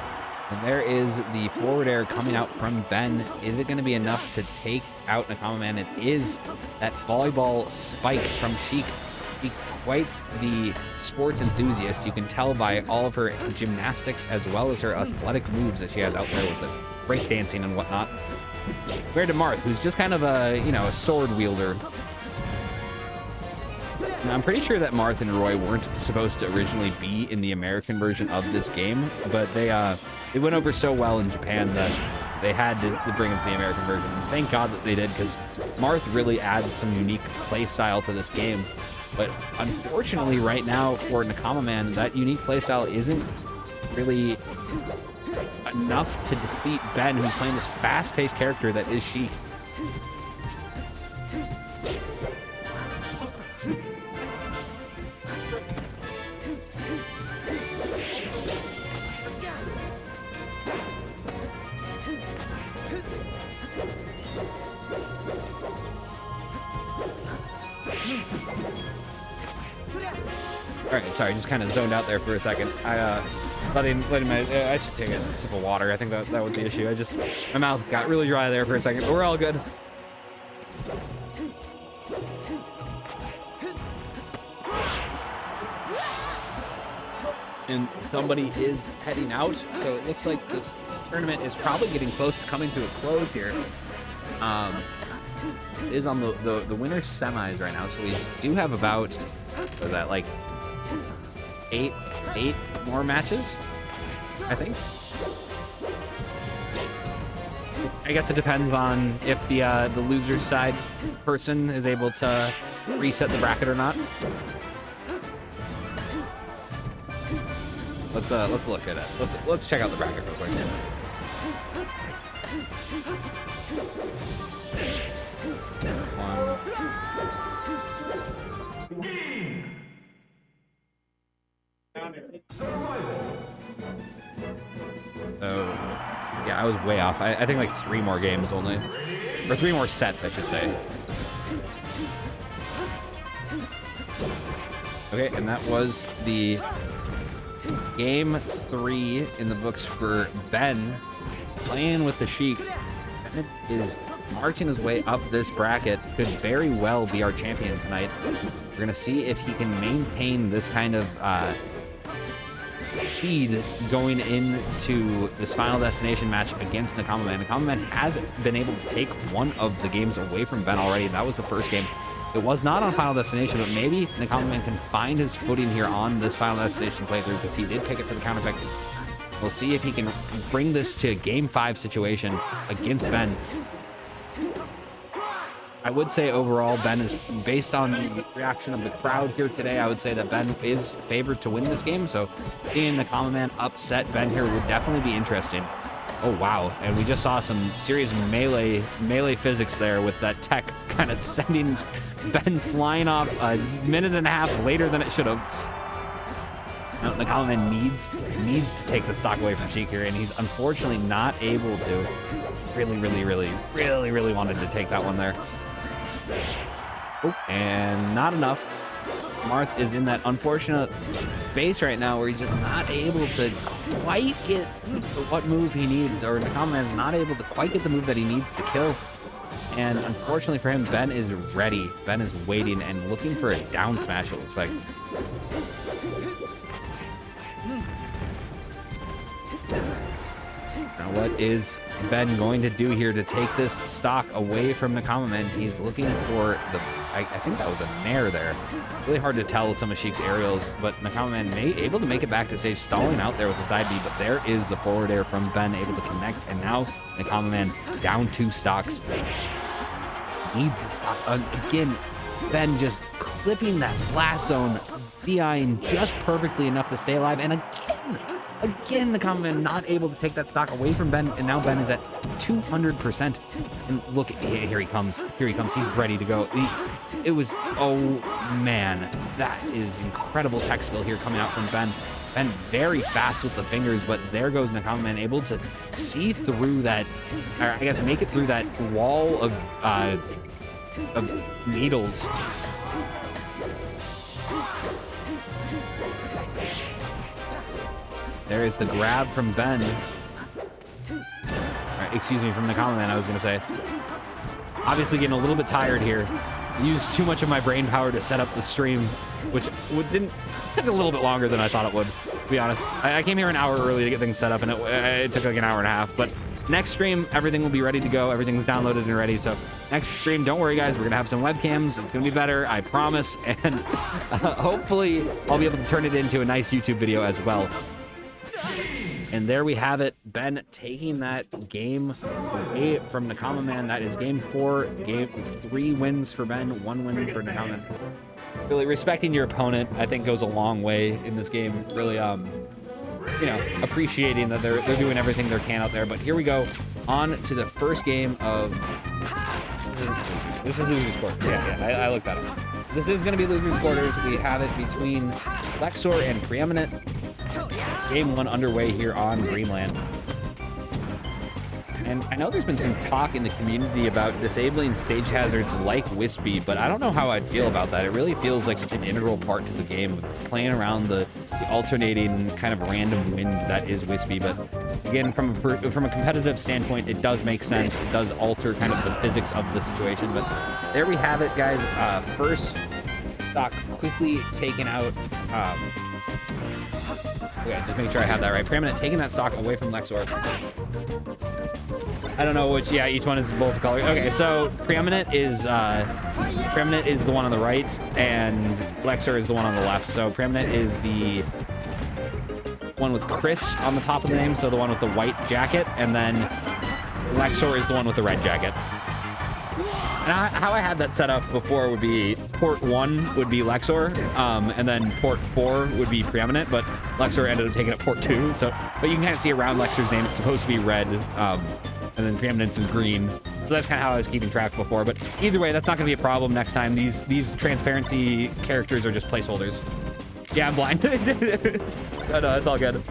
And there is the forward air coming out from Ben. Is it going to be enough to take out Nakamaman? It is. That volleyball spike from Sheik. She's quite the sports enthusiast. You can tell by all of her gymnastics as well as her athletic moves that she has out there with the breakdancing and whatnot. Compared to Marth, who's just kind of a, you know, a sword wielder. Now, I'm pretty sure that Marth and Roy weren't supposed to originally be in the American version of this game, but they went over so well in Japan that they had to bring it to the American version. And thank God that they did, because Marth really adds some unique play style to this game. But unfortunately, right now for Nakamaman, that unique play style isn't really enough to defeat Ben, who's playing this fast-paced character that is Sheik. All right, sorry, just kind of zoned out there for a second. I should take a sip of water. I think that was the issue. My mouth got really dry there for a second, but we're all good. And somebody is heading out, so it looks like this tournament is probably getting close to coming to a close here. It is on the winner's semis right now, so we do have about, what is that, like eight more matches, I think. I guess it depends on if the loser's side person is able to reset the bracket or not. Let's look at it. Let's check out the bracket real quick. Oh, yeah, I was way off. I think like 3 more games only, or 3 more sets, I should say. Okay, and that was the game 3 in the books for Ben, playing with the Sheik. Ben is marching his way up this bracket. Could very well be our champion tonight. We're gonna see if he can maintain this kind of speed going into this Final Destination match against Nakamaman. Nakamaman has been able to take one of the games away from Ben already. That was the first game. It was not on Final Destination, but maybe Nakamaman can find his footing here on this Final Destination playthrough, because he did pick it for the counter pick. We'll see if he can bring this to a Game 5 situation against Ben. I would say overall, Ben is, based on the reaction of the crowd here today, I would say that Ben is favored to win this game. So seeing Nakamaman upset Ben here would definitely be interesting. Oh, wow. And we just saw some serious melee physics there with that tech kind of sending Ben flying off a minute and a half later than it should have. Now, Nakamaman needs to take the stock away from Sheik here, and he's unfortunately not able to. Really wanted to take that one there. Oh, and not enough. Marth is in that unfortunate space right now where he's just not able to quite get what move he needs, or Nakamaman is not able to quite get the move that he needs to kill. And unfortunately for him, Ben is ready. Ben is waiting and looking for a down smash, it looks like. Now, what is Ben going to do here to take this stock away from Nakamaman? He's looking for the... I think that was a nair there. Really hard to tell with some of Sheik's aerials, but Nakamaman able to make it back to stage, stalling out there with the side B, but there is the forward air from Ben, able to connect, and now Nakamaman down 2 stocks. Needs the stock. Again, Ben just clipping that blast zone, BIing just perfectly enough to stay alive, and again, Nakamaman not able to take that stock away from Ben, and now Ben is at 200%. And look, here he comes. He's ready to go. it was, oh man, that is incredible tech skill here coming out from Ben. Ben very fast with the fingers, but there goes Nakamaman, able to see through that, or I guess make it through that wall of needles. There is the grab from Ben. Excuse me, from Nakamaman, I was going to say. Obviously getting a little bit tired here. Used too much of my brain power to set up the stream, which took a little bit longer than I thought it would, to be honest. I came here an hour early to get things set up, and it took like an hour and a half. But next stream, everything will be ready to go. Everything's downloaded and ready. So next stream, don't worry, guys. We're going to have some webcams. It's going to be better, I promise. And hopefully, I'll be able to turn it into a nice YouTube video as well. And there we have it. Ben taking that game away from Nakamaman. That is game 4. Game 3 wins for Ben, 1 win for Nakamaman. Really respecting your opponent, I think, goes a long way in this game. Really, you know, appreciating that they're doing everything they can out there. But here we go on to the first game of. This is losers quarters. Yeah, I looked that up. This is going to be losers quarters. We have it between Lexor and Preeminent. Game 1 underway here on Dreamland. And I know there's been some talk in the community about disabling stage hazards like Wispy, but I don't know how I'd feel about that. It really feels like such an integral part to the game, playing around the alternating kind of random wind that is Wispy. But again, from a competitive standpoint, it does make sense. It does alter kind of the physics of the situation. But there we have it, guys. First stock quickly taken out. Okay, just make sure I have that right. Preeminent taking that stock away from Lexor. I don't know which. Yeah, each one is both colors. Okay, so Preeminent is the one on the right, and Lexor is the one on the left. So Preeminent is the one with Chris on the top of the name, so the one with the white jacket, and then Lexor is the one with the red jacket. And how I had that set up before would be port 1 would be Lexor, and then port 4 would be Preeminent, but Lexor ended up taking up port 2. So, but you can kind of see around Lexor's name, it's supposed to be red, and then Preeminence is green. So that's kind of how I was keeping track before. But either way, that's not going to be a problem next time. These transparency characters are just placeholders. Yeah, I'm blind. No, it's all good.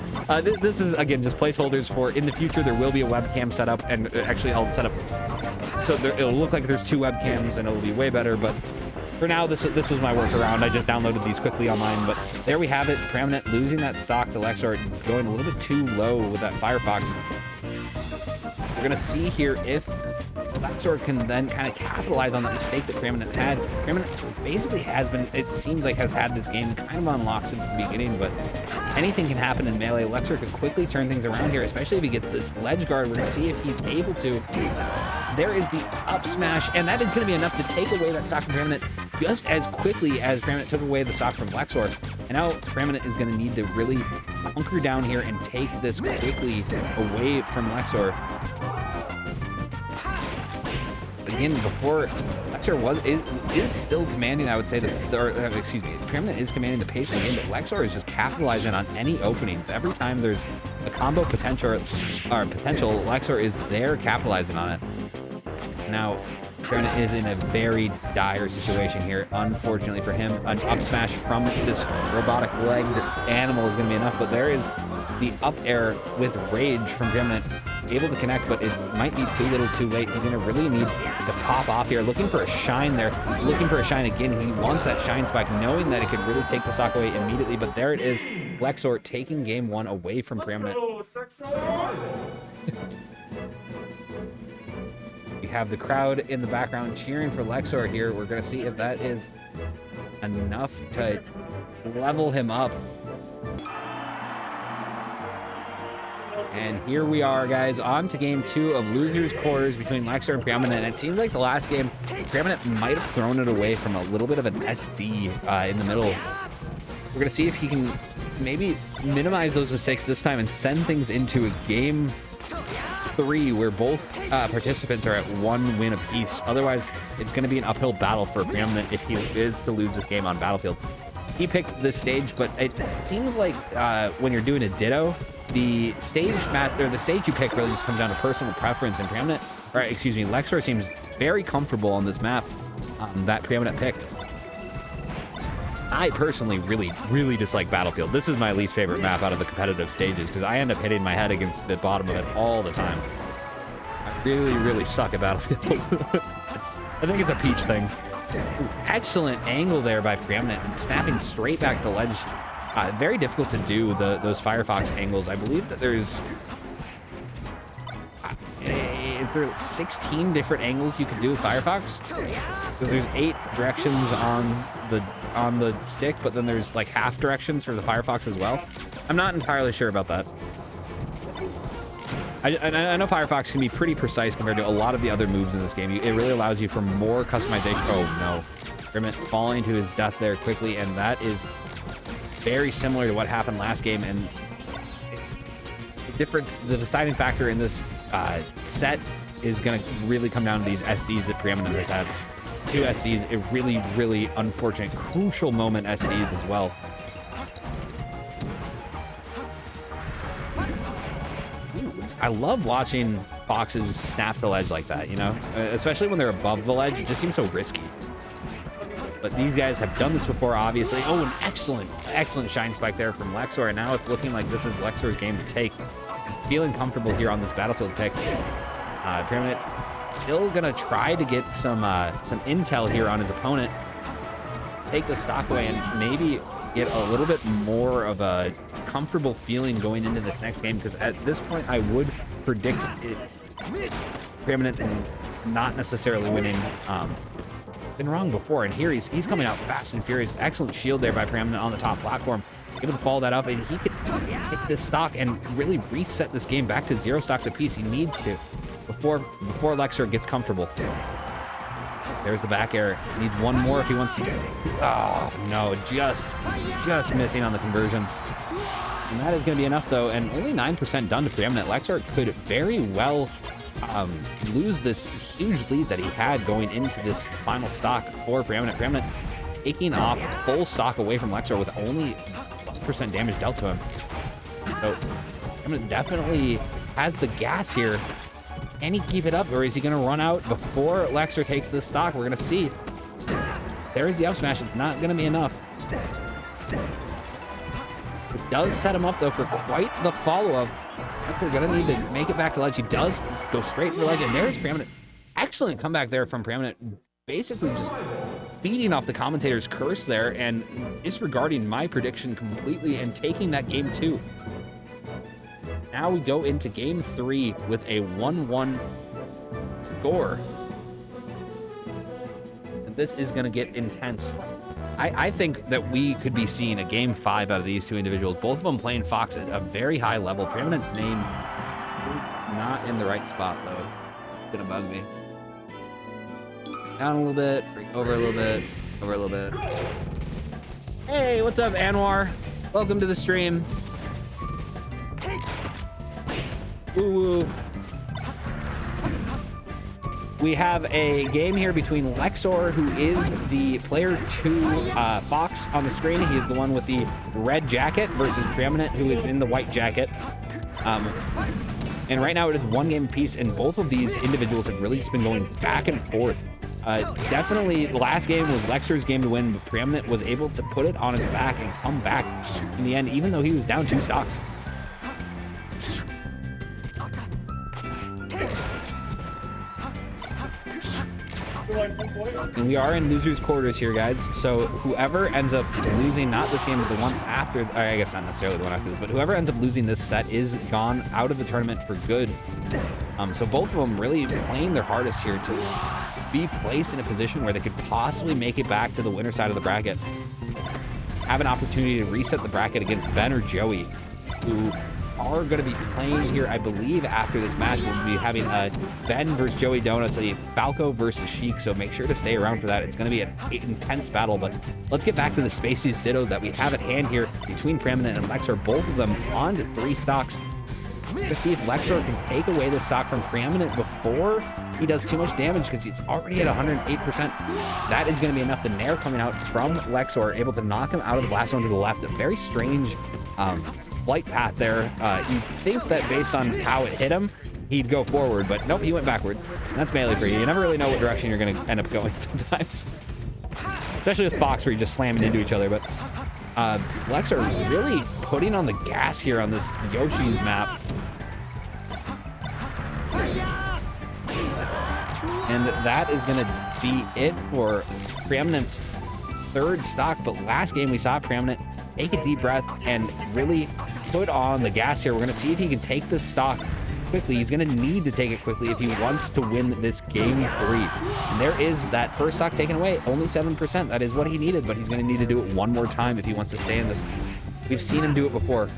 This is, again, just placeholders for in the future. There will be a webcam set up, and actually I'll set up so it'll look like there's 2 webcams, and it'll be way better. But for now, this was my workaround. I just downloaded these quickly online. But there we have it. Preeminent losing that stock to Lexor, going a little bit too low with that Firefox. We're going to see here if Lexor can then kind of capitalize on that mistake that Preeminent had. Preeminent basically has been, it seems like, has had this game kind of on lock since the beginning, but anything can happen in melee. Lexor could quickly turn things around here, especially if he gets this ledge guard. We're going to see if he's able to. There is the up smash, and that is going to be enough to take away that stock from Preeminent just as quickly as Preeminent took away the stock from Lexor. And now Preeminent is going to need to really hunker down here and take this quickly away from Lexor. Again, before Lexor is still commanding, I would say, excuse me, Preeminent is commanding the pace of the game, but Lexor is just capitalizing on any openings. Every time there's a combo potential, Lexor is there capitalizing on it. Now, Preeminent is in a very dire situation here. Unfortunately for him, an up smash from this robotic-legged animal is going to be enough, but there is the up air with rage from Preeminent. Able to connect, but it might be too little too late. He's going to really need to pop off here. Looking for a shine there. Looking for a shine again. He wants that shine spike, knowing that it could really take the stock away immediately, but there it is. Lexor taking game 1 away from Preeminent. We have the crowd in the background cheering for Lexor here. We're going to see if that is enough to level him up. And here we are, guys, on to game 2 of losers quarters between Lexor and Preeminent. And it seems like the last game, Preeminent might have thrown it away from a little bit of an SD in the middle. We're going to see if he can maybe minimize those mistakes this time and send things into a game 3 where both participants are at 1 win apiece. Otherwise, it's going to be an uphill battle for Preeminent if he is to lose this game on Battlefield. He picked this stage, but it seems like when you're doing a ditto, the stage you pick really just comes down to personal preference. And Preeminent, or excuse me, Lexor seems very comfortable on this map that Preeminent picked. I personally really dislike Battlefield. This is my least favorite map out of the competitive stages because I end up hitting my head against the bottom of it all the time. I really suck at Battlefield. I think it's a Peach thing. Ooh, excellent angle there by Preeminent, snapping straight back to ledge. Very difficult to do those Firefox angles. I believe that there's... is there 16 different angles you can do with Firefox? Because there's 8 directions on the stick, but then there's like half directions for the Firefox as well. I'm not entirely sure about that. I know Firefox can be pretty precise compared to a lot of the other moves in this game. It really allows you for more customization. Oh no. Preeminent falling to his death there quickly, and that is very similar to what happened last game. And the deciding factor in this set is going to really come down to these SDs that Preeminent has had. 2 SDs, a really unfortunate, crucial moment SDs as well. I love watching Foxes snap the ledge like that, you know? Especially when they're above the ledge, it just seems so risky. But these guys have done this before, obviously. Oh, an excellent shine spike there from Lexor, and now it's looking like this is Lexor's game to take. Feeling comfortable here on this Battlefield pick. Preeminent still gonna try to get some intel here on his opponent. Take the stock away and maybe get a little bit more of a comfortable feeling going into this next game, because at this point I would predict it, Preeminent not necessarily winning. Been wrong before, and here he's coming out fast and furious. Excellent shield there by Preeminent on the top platform, able to follow that up, and he could take this stock and really reset this game back to 0 stocks apiece. He needs to before Lexor gets comfortable. There's the back air. He needs one more if he wants to. Oh no, just missing on the conversion. And that is going to be enough though, and only 9% done to Preeminent. Lexor could very well lose this huge lead that he had going into this final stock for Preeminent. Preeminent taking off full stock away from Lexor with only 1% damage dealt to him. So Preeminent definitely has the gas here. Can he keep it up, or is he going to run out before Lexor takes this stock? We're going to see. There's the up smash. It's not going to be enough. It does set him up, though, for quite the follow-up. Lexor going to need to make it back to ledge. He does go straight for ledge, and there's Preeminent. Excellent comeback there from Preeminent. Basically just beating off the commentator's curse there and disregarding my prediction completely and taking that game 2. Now we go into game 3 with a 1-1 score. And this is going to get intense. I think that we could be seeing a game 5 out of these two individuals, both of them playing Fox at a very high level. Preeminent's name is not in the right spot, though. It's going to bug me. Down a little bit, over a little bit, over a little bit. Hey, what's up, Anwar? Welcome to the stream. Woo-woo. We have a game here between Lexor, who is the player 2 Fox on the screen. He is the one with the red jacket, versus Preeminent, who is in the white jacket. And right now it is 1 game apiece, and both of these individuals have really just been going back and forth. Definitely, the last game was Lexor's game to win, but Preeminent was able to put it on his back and come back in the end, even though he was down 2 stocks. And we are in losers quarters here, guys, so whoever ends up losing, not this game but the one after, I guess not necessarily the one after this, but whoever ends up losing this set is gone out of the tournament for good. So both of them really playing their hardest here to be placed in a position where they could possibly make it back to the winner side of the bracket, have an opportunity to reset the bracket against Ben or Joey, who are going to be playing here, I believe, after this match. We'll be having Ben versus JoeyDonuts, a Falco versus Sheik, so make sure to stay around for that. It's going to be an intense battle, but let's get back to the Spacies Ditto that we have at hand here between Preeminent and Lexor, both of them on to 3 stocks. To see if Lexor can take away the stock from Preeminent before he does too much damage, because he's already at 108%. That is going to be enough. The Nair coming out from Lexor, able to knock him out of the blast zone to the left. A very strange flight path there. You'd think that based on how it hit him, he'd go forward, but nope, he went backwards. And that's melee for you. You never really know what direction you're going to end up going sometimes. Especially with Fox, where you're just slamming into each other. But Lexor really putting on the gas here on this Yoshi's map. And that is going to be it for Preeminent's third stock. But last game we saw Preeminent take a deep breath and really put on the gas here. We're going to see if he can take this stock quickly. He's going to need to take it quickly if he wants to win this game 3. And there is that first stock taken away, only 7%. That is what he needed, but he's going to need to do it one more time if he wants to stay in this. We've seen him do it before.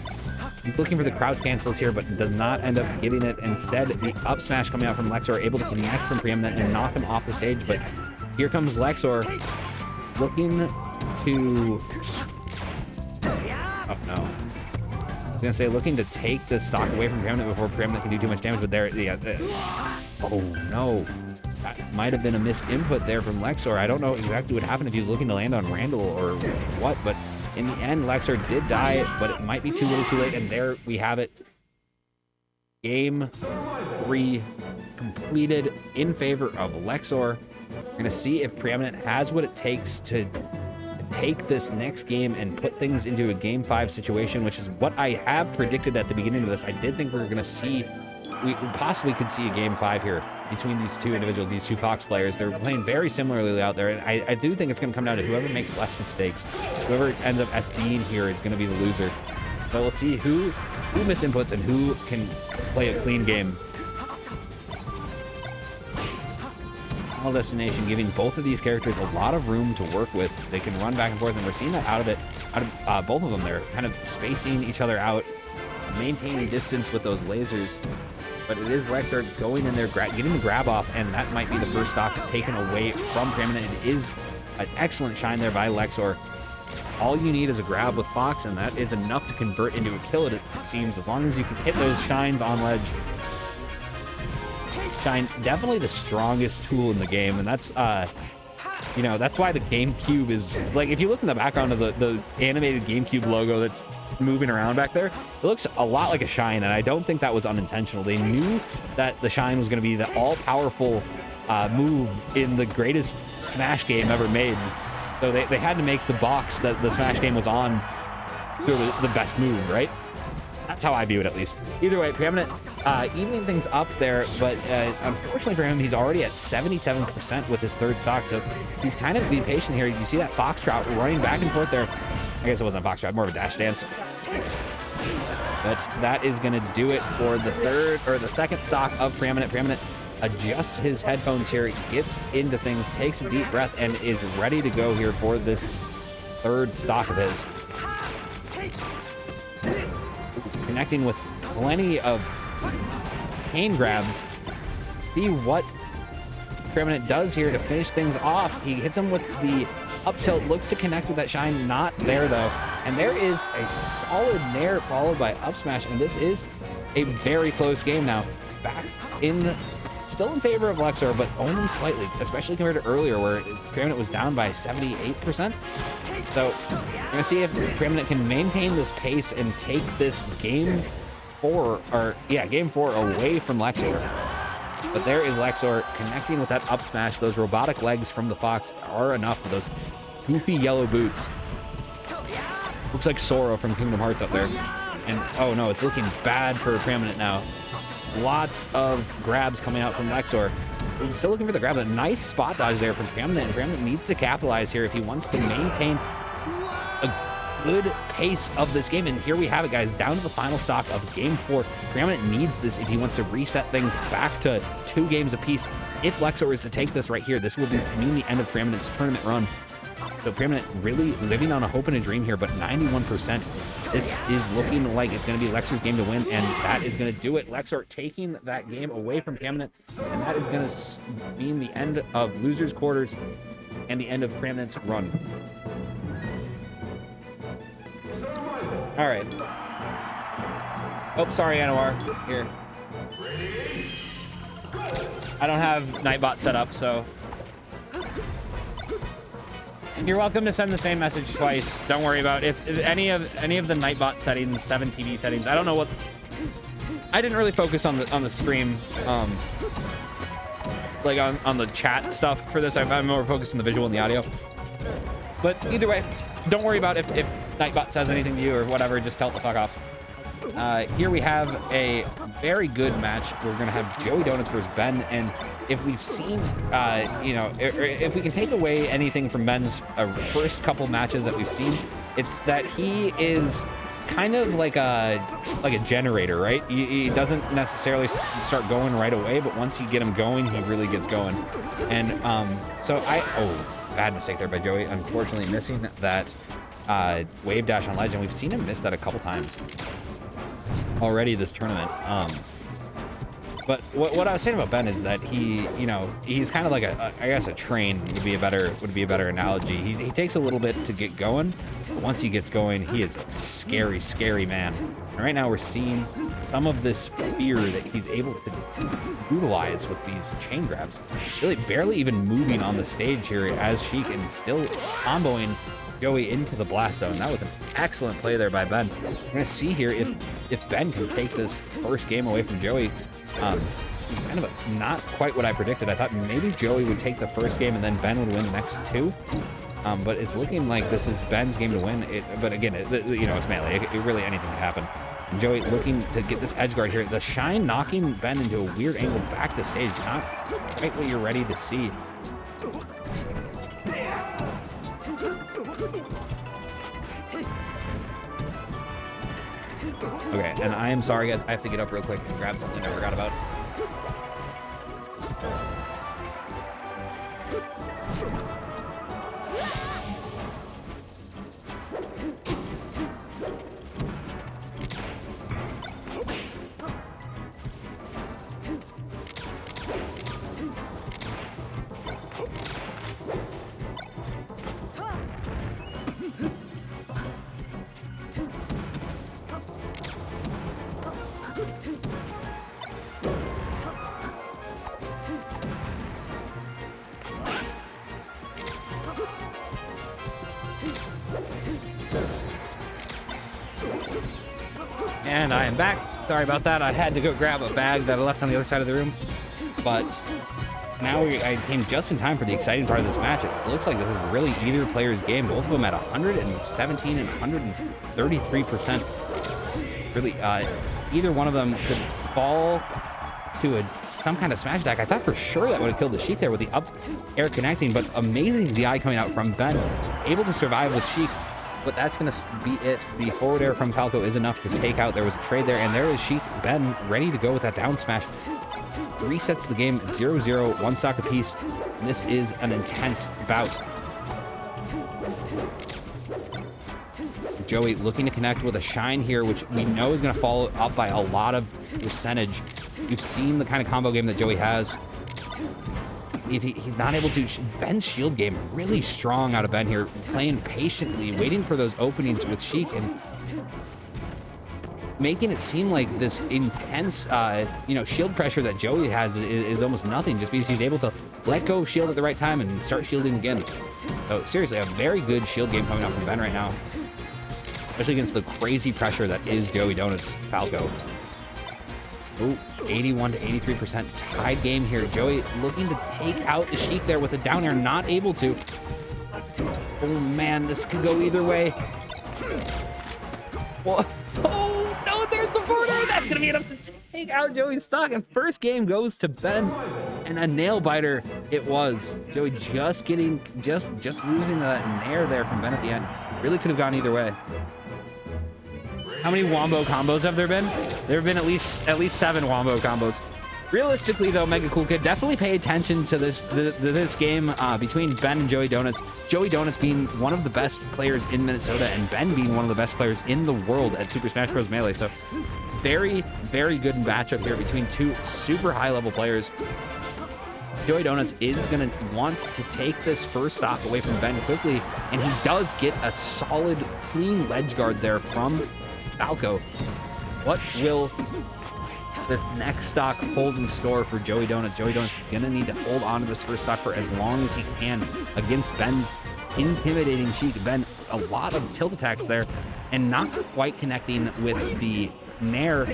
He's looking for the crouch cancels here, but does not end up getting it. Instead, the up smash coming out from Lexor, able to connect from Preeminent and knock him off the stage. But here comes Lexor looking to... Oh, no. I was gonna say, looking to take this stock away from Preeminent before Preeminent can do too much damage, but there, yeah. Oh no, that might have been a misinput there from Lexor. I don't know exactly what happened if he was looking to land on Randall or what, but in the end, Lexor did die, but it might be too little too late, and there we have it. Game 3 completed in favor of Lexor. We're gonna see if Preeminent has what it takes to take this next game and put things into a game 5 situation, which is what I have predicted at the beginning of this. I did think we were going to see, we possibly could see a game 5 here between these two individuals, these two Fox players. They're playing very similarly out there, and I do think it's going to come down to whoever makes less mistakes. Whoever ends up SDing here is going to be the loser. So let's see who misinputs and who can play a clean game. Final Destination giving both of these characters a lot of room to work with. They can run back and forth, and we're seeing that out of both of them. They're kind of spacing each other out, maintaining distance with those lasers. But it is Lexor going in there, getting the grab off, and that might be the first stock taken away from Preeminent. It is an excellent shine there by Lexor. All you need is a grab with Fox, and that is enough to convert into a kill, it seems, as long as you can hit those shines on ledge. Shine, definitely the strongest tool in the game, and that's you know, that's why the GameCube is, like, if you look in the background of the animated GameCube logo that's moving around back there, it looks a lot like a shine, and I don't think that was unintentional. They knew that the shine was going to be the all-powerful move in the greatest Smash game ever made, so they had to make the box that the Smash game was on the best move, right? That's how I view it, at least. Either way, Preeminent evening things up there, but unfortunately for him, he's already at 77% with his third stock, so he's kind of being patient here. You see that Foxtrot running back and forth there. I guess it wasn't a Foxtrot, more of a dash dance. But that is going to do it for the second stock of Preeminent. Preeminent adjusts his headphones here, gets into things, takes a deep breath, and is ready to go here for this third stock of his. Connecting with plenty of pain grabs. See what Preeminent does here to finish things off. He hits him with the up tilt, looks to connect with that shine, not there though. And there is a solid nair followed by up smash, and this is a very close game now. Back in, still in favor of Lexor, but only slightly, especially compared to earlier where Preeminent was down by 78%. So we're gonna see if Preeminent can maintain this pace and take this game 4 away from Lexor. But there is Lexor connecting with that up smash. Those robotic legs from the Fox are enough for those goofy yellow boots. Looks like Sora from Kingdom Hearts up there. And oh no, it's looking bad for Preeminent now. Lots of grabs coming out from Lexor. He's still looking for the grab. A nice spot dodge there from Preeminent. And Preeminent needs to capitalize here if he wants to maintain a good pace of this game. And here we have it, guys, down to the final stock of game 4. Preeminent needs this if he wants to reset things back to 2 games apiece. If Lexor is to take this right here, this will mean the end of Preeminent's tournament run. So Preeminent really living on a hope and a dream here, but 91%. This is looking like it's going to be Lexor's game to win, and that is going to do it. Lexor taking that game away from Preeminent, and that is going to mean the end of losers quarters and the end of Preeminent's run. All right. Oh, sorry, Anwar. Here. I don't have Nightbot set up, so you're welcome to send the same message twice. Don't worry about it. If any of the Nightbot settings, 7TV settings, I don't know what I didn't really focus on the stream, like on the chat stuff for this. I'm more focused on the visual and the audio. But either way, don't worry about if Nightbot says anything to you or whatever. Just tell it the fuck off. Here we have a very good match. We're gonna have JoeyDonuts vs Ben, and if we've seen, you know, if we can take away anything from Ben's first couple matches that we've seen, it's that he is kind of like a generator, right? He doesn't necessarily start going right away, but once you get him going, he really gets going. And so bad mistake there by Joey. Unfortunately, missing that wave dash on ledge, and we've seen him miss that a couple times already this tournament. But what I was saying about Ben is that he, you know, he's kind of like I guess a train would be a better analogy. He takes a little bit to get going, but once he gets going, he is a scary man. And right now we're seeing some of this fear that he's able to utilize with these chain grabs. Really barely even moving on the stage here as Sheik, and still comboing Joey into the blast zone. That was an excellent play there by Ben. We're gonna see here if Ben can take this first game away from Joey. Kind of not quite what I predicted. I thought maybe Joey would take the first game and then Ben would win the next two. But it's looking like this is Ben's game to win. But again, you know, it's melee. Really anything can happen. And Joey looking to get this edge guard here. The shine knocking Ben into a weird angle back to stage. Not quite what you're ready to see. Okay, and I am sorry, guys. I have to get up real quick and grab something I forgot about. And I am back. Sorry about that. I had to go grab a bag that I left on the other side of the room. But now I came just in time for the exciting part of this match. It looks like this is really either player's game. Both of them at 117 and 133%. Really, either one of them could fall to some kind of smash attack. I thought for sure that would have killed the Sheik there with the up air connecting, but amazing DI coming out from Ben. Able to survive with Sheik. But that's going to be it. The forward air from Falco is enough to take out. There was a trade there, and there is Sheik Ben ready to go with that down smash. Resets the game 0-0, one stock apiece. And this is an intense bout. Joey looking to connect with a shine here, which we know is going to follow up by a lot of percentage. We've seen the kind of combo game that Joey has. If he's not able to, Ben's shield game really strong out of Ben here, playing patiently, waiting for those openings with Sheik, and making it seem like this intense, you know, shield pressure that Joey has is almost nothing, just because he's able to let go of shield at the right time and start shielding again. So seriously, a very good shield game coming out from Ben right now, especially against the crazy pressure that is JoeyDonuts Falco. Ooh, 81 to 83% tied game here. Joey looking to take out the Sheik there with a down air, not able to. Oh man, this could go either way. Whoa. Oh no, there's the forward air. That's gonna be enough to take out Joey's stock. And first game goes to Ben, and a nail biter it was. Joey just losing that nair there from Ben at the end. Really could have gone either way. How many wombo combos have there been? There have been at least 7 wombo combos. Realistically, though, Mega Cool Kid, definitely pay attention to this game between Ben and JoeyDonuts. JoeyDonuts being one of the best players in Minnesota, and Ben being one of the best players in the world at Super Smash Bros. Melee. So, very, very good matchup here between two super high-level players. JoeyDonuts is going to want to take this first stock away from Ben quickly, and he does get a solid, clean ledge guard there from Falco. What will this next stock hold in store for JoeyDonuts? JoeyDonuts gonna need to hold on to this first stock for as long as he can against Ben's intimidating Sheik. Ben, a lot of tilt attacks there, and not quite connecting with the nair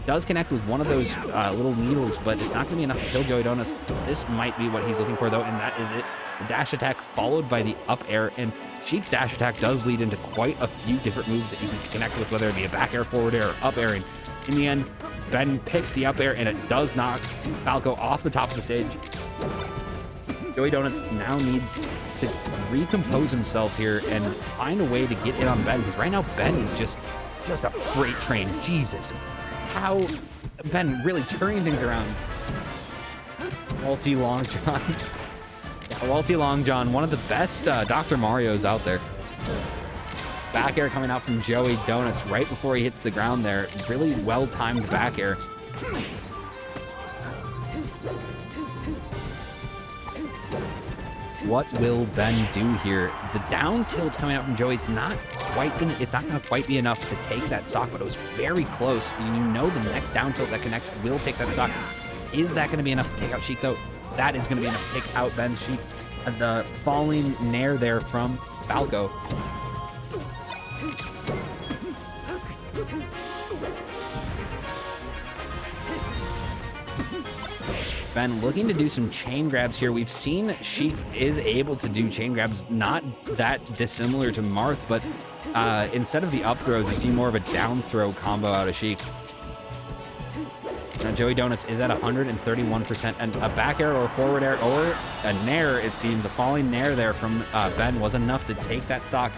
does connect with one of those little needles, but it's not going to be enough to kill JoeyDonuts. This might be what he's looking for, though, and that is it. The dash attack followed by the up air, and Sheik's dash attack does lead into quite a few different moves that you can connect with, whether it be a back air, forward air, or up air. And in the end, Ben picks the up air, and it does knock Falco off the top of the stage. JoeyDonuts now needs to recompose himself here and find a way to get in on Ben, because right now Ben is just a freight train. Jesus, how Ben really turning things around. Walty Long John. Walty Long John, one of the best Dr. Marios out there. Back air coming out from JoeyDonuts right before he hits the ground there. Really well-timed back air. What will Ben do here? The down tilt coming out from Joey, it's not gonna quite be enough to take that stock, but it was very close. And you know the next down tilt that connects will take that stock. Is that gonna be enough to take out Sheik though? That is gonna be enough to take out Ben Sheik. The falling nair there from Falco. Ben looking to do some chain grabs here. We've seen Sheik is able to do chain grabs, not that dissimilar to Marth, but instead of the up throws, you see more of a down throw combo out of Sheik. Now JoeyDonuts is at 131%, and a back air or forward air or a nair, it seems, a falling nair there from Ben was enough to take that stock.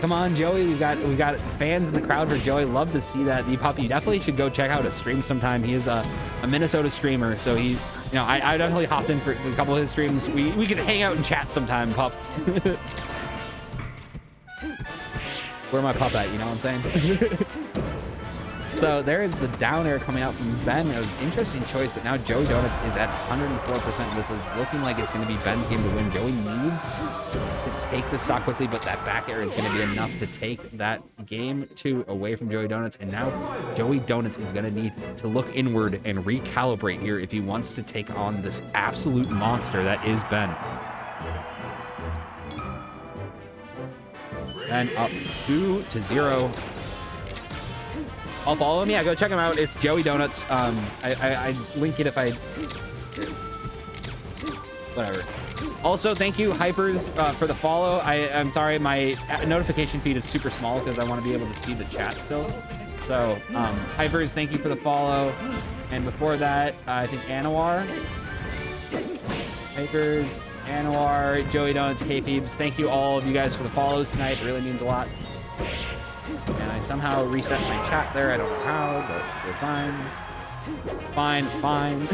Come on, Joey. We got fans in the crowd for Joey. Love to see that. Pup, you definitely should go check out his stream sometime. He is a Minnesota streamer, so he, I definitely hopped in for a couple of his streams. We could hang out and chat sometime, Pup. Where my pup at? You know what I'm saying? So there is the down air coming out from Ben. It was an interesting choice, but now JoeyDonuts is at 104%. This is looking like it's going to be Ben's game to win. Joey needs to take the stock quickly, but that back air is going to be enough to take that game 2 away from JoeyDonuts. And now JoeyDonuts is going to need to look inward and recalibrate here if he wants to take on this absolute monster that is Ben. And up 2-0. I'll follow him. Yeah, go check him out. It's JoeyDonuts. I link it if I... Whatever. Also, thank you, Hyper, for the follow. I'm sorry, my notification feed is super small because I want to be able to see the chat still. So, Hypers, thank you for the follow. And before that, I think Anwar. Hypers, Anwar, JoeyDonuts, K-Phoebes. Thank you all of you guys for the follows tonight. It really means a lot. And I somehow reset my chat there. I don't know how, but we're fine. Fine.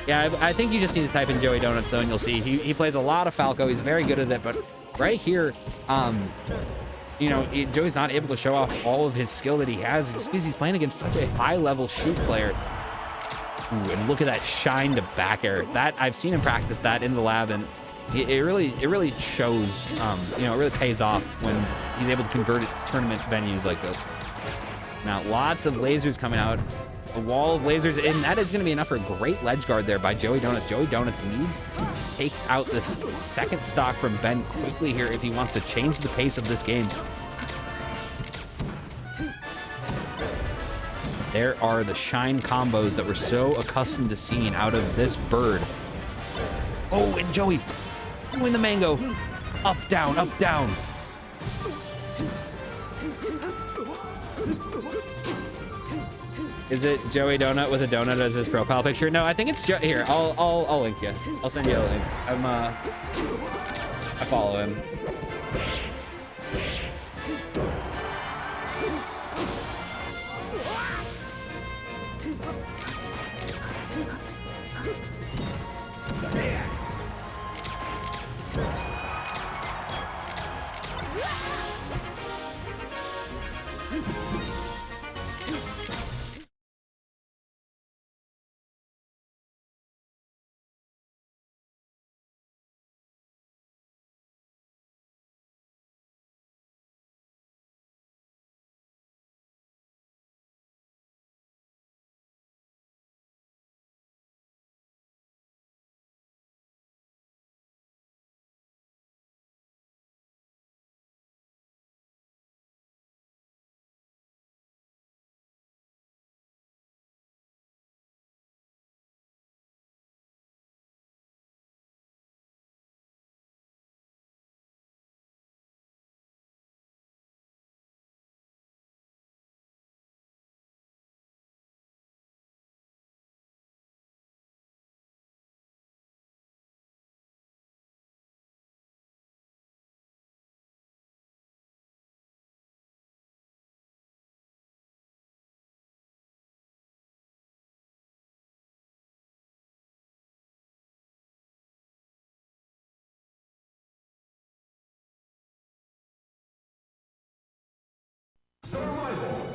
Yeah, I think you just need to type in JoeyDonuts though, and you'll see he plays a lot of Falco. He's very good at it, but right here, Joey's not able to show off all of his skill that he has because he's playing against such a high-level shoot player. Ooh, and look at that shine to back air. That I've seen him practice that in the lab, and it really shows. It really pays off when he's able to convert it to tournament venues like this. Now, lots of lasers coming out. A wall of lasers, and that is going to be enough for a great ledge guard there by JoeyDonuts. JoeyDonuts needs to take out this second stock from Ben quickly here if he wants to change the pace of this game. There are the shine combos that we're so accustomed to seeing out of this bird. Oh, and Joey doing the mango. Up, down, up, down. Is it JoeyDonut with a donut as his profile picture? No, I think it's here. I'll link you. I'll send you a link. I follow him.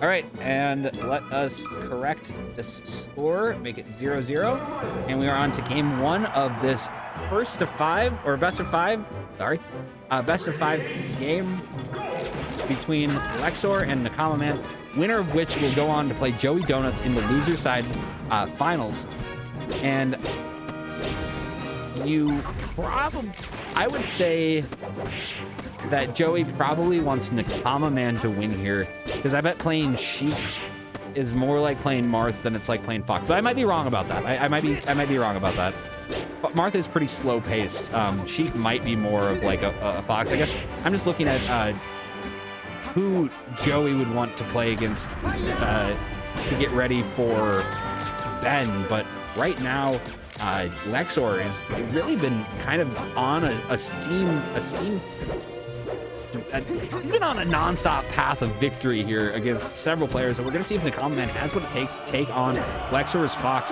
All right, and let us correct this score, make it 0-0, and we are on to game 1 of this best of 5 game between Lexor and Nakamaman, winner of which will go on to play JoeyDonuts in the loser side finals. And I would say that Joey probably wants Nakamaman to win here, because I bet playing Sheik is more like playing Marth than it's like playing Fox. But I might be wrong about that. I might be wrong about that. But Marth is pretty slow paced. Sheik might be more of like a Fox. I guess I'm just looking at who Joey would want to play against to get ready for Ben. But right now, Lexor has really been kind of on a steam. He's been on a non-stop path of victory here against several players, and we're going to see if Nakamaman has what it takes to take on Lexor's Fox.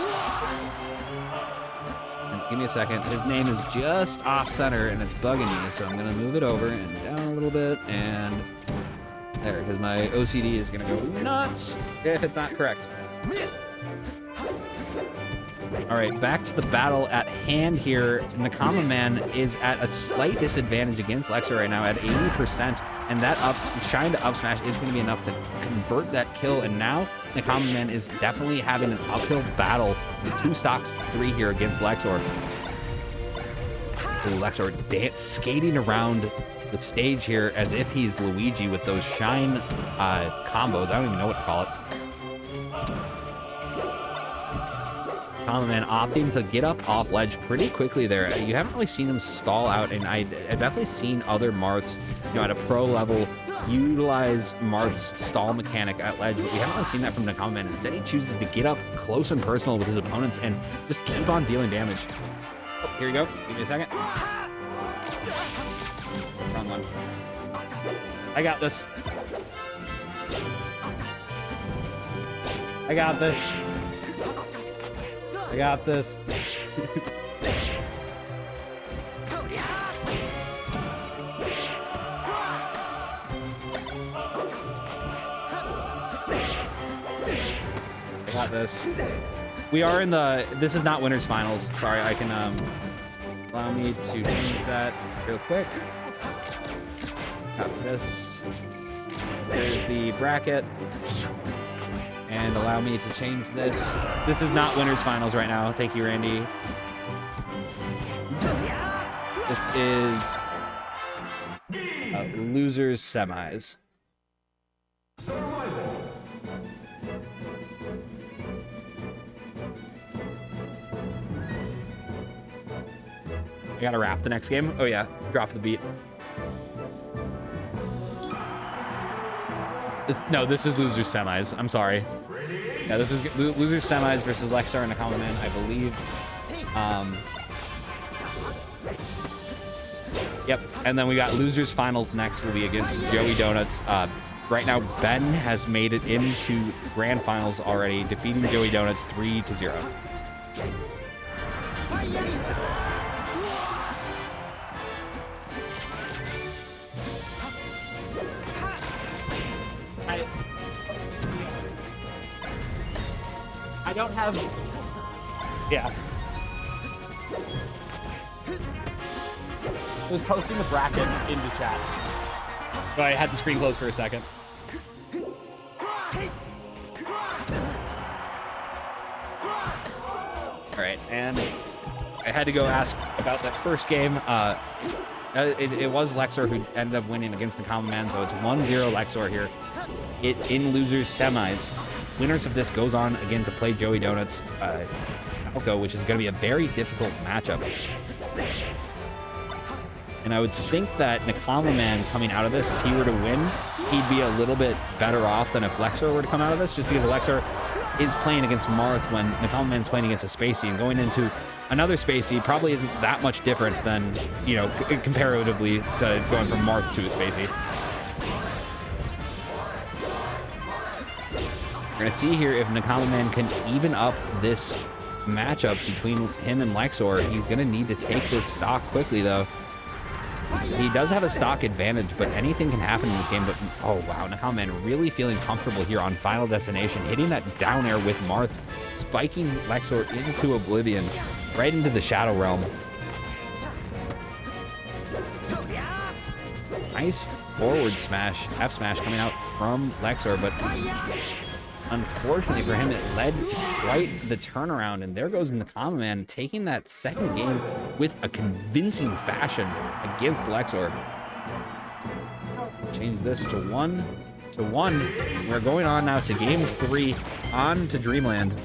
And give me a second. His name is just off-center, and it's bugging me, so I'm going to move it over and down a little bit, and there, because my OCD is going to go nuts if it's not correct. All right, back to the battle at hand here. Nakamaman is at a slight disadvantage against Lexor right now at 80%, and that trying to up smash is going to be enough to convert that kill. And now Nakamaman is definitely having an uphill battle with 2 stocks 3 here against Lexor. Ooh, Lexor skating around the stage here as if he's Luigi with those shine combos. I don't even know what to call it. Nakamaman opting to get up off ledge pretty quickly there. You haven't really seen him stall out, and I've definitely seen other Marths, at a pro level, utilize Marth's stall mechanic at ledge, but we haven't really seen that from Nakamaman. Instead, he chooses to get up close and personal with his opponents and just keep on dealing damage. Oh, here you go. Give me a second. Wrong one. I got this. I got this. I got this. I got this. We are in the... This is not winners finals. Sorry, I can... allow me to change that real quick. Got this. There's the bracket. And allow me to change this. This is not winners finals right now. Thank you, Randy. This is losers semis. I gotta wrap the next game. Oh yeah, drop the beat. This is losers semis. I'm sorry. Yeah, this is losers semis versus Lexor and Nakamaman, I believe. Yep, and then we got losers finals next will be against JoeyDonuts. Right now, Ben has made it into grand finals already, defeating JoeyDonuts 3-0. I don't have... Yeah. I was posting the bracket into chat. But I had the screen closed for a second. Alright, and I had to go ask about that first game. It was Lexor who ended up winning against Nakamaman, so it's 1-0 Lexor here. In losers semis. Winners of this goes on again to play JoeyDonuts Alco, which is going to be a very difficult matchup. And I would think that Nakamaman coming out of this, if he were to win, he'd be a little bit better off than if Lexor were to come out of this, just because Lexor is playing against Marth when Nakamaman's playing against a Spacey, and going into another Spacey probably isn't that much different than, comparatively to going from Marth to a Spacey. We're going to see here if Nakamaman can even up this matchup between him and Lexor. He's going to need to take this stock quickly, though. He does have a stock advantage, but anything can happen in this game. But, oh, wow, Nakamaman really feeling comfortable here on Final Destination, hitting that down air with Marth, spiking Lexor into oblivion, right into the Shadow Realm. Nice forward smash, F smash coming out from Lexor, but unfortunately for him, it led to quite the turnaround, and there goes Nakamaman taking that second game with a convincing fashion against Lexor. Change this to 1-1. We're going on now to game 3, on to Dreamland.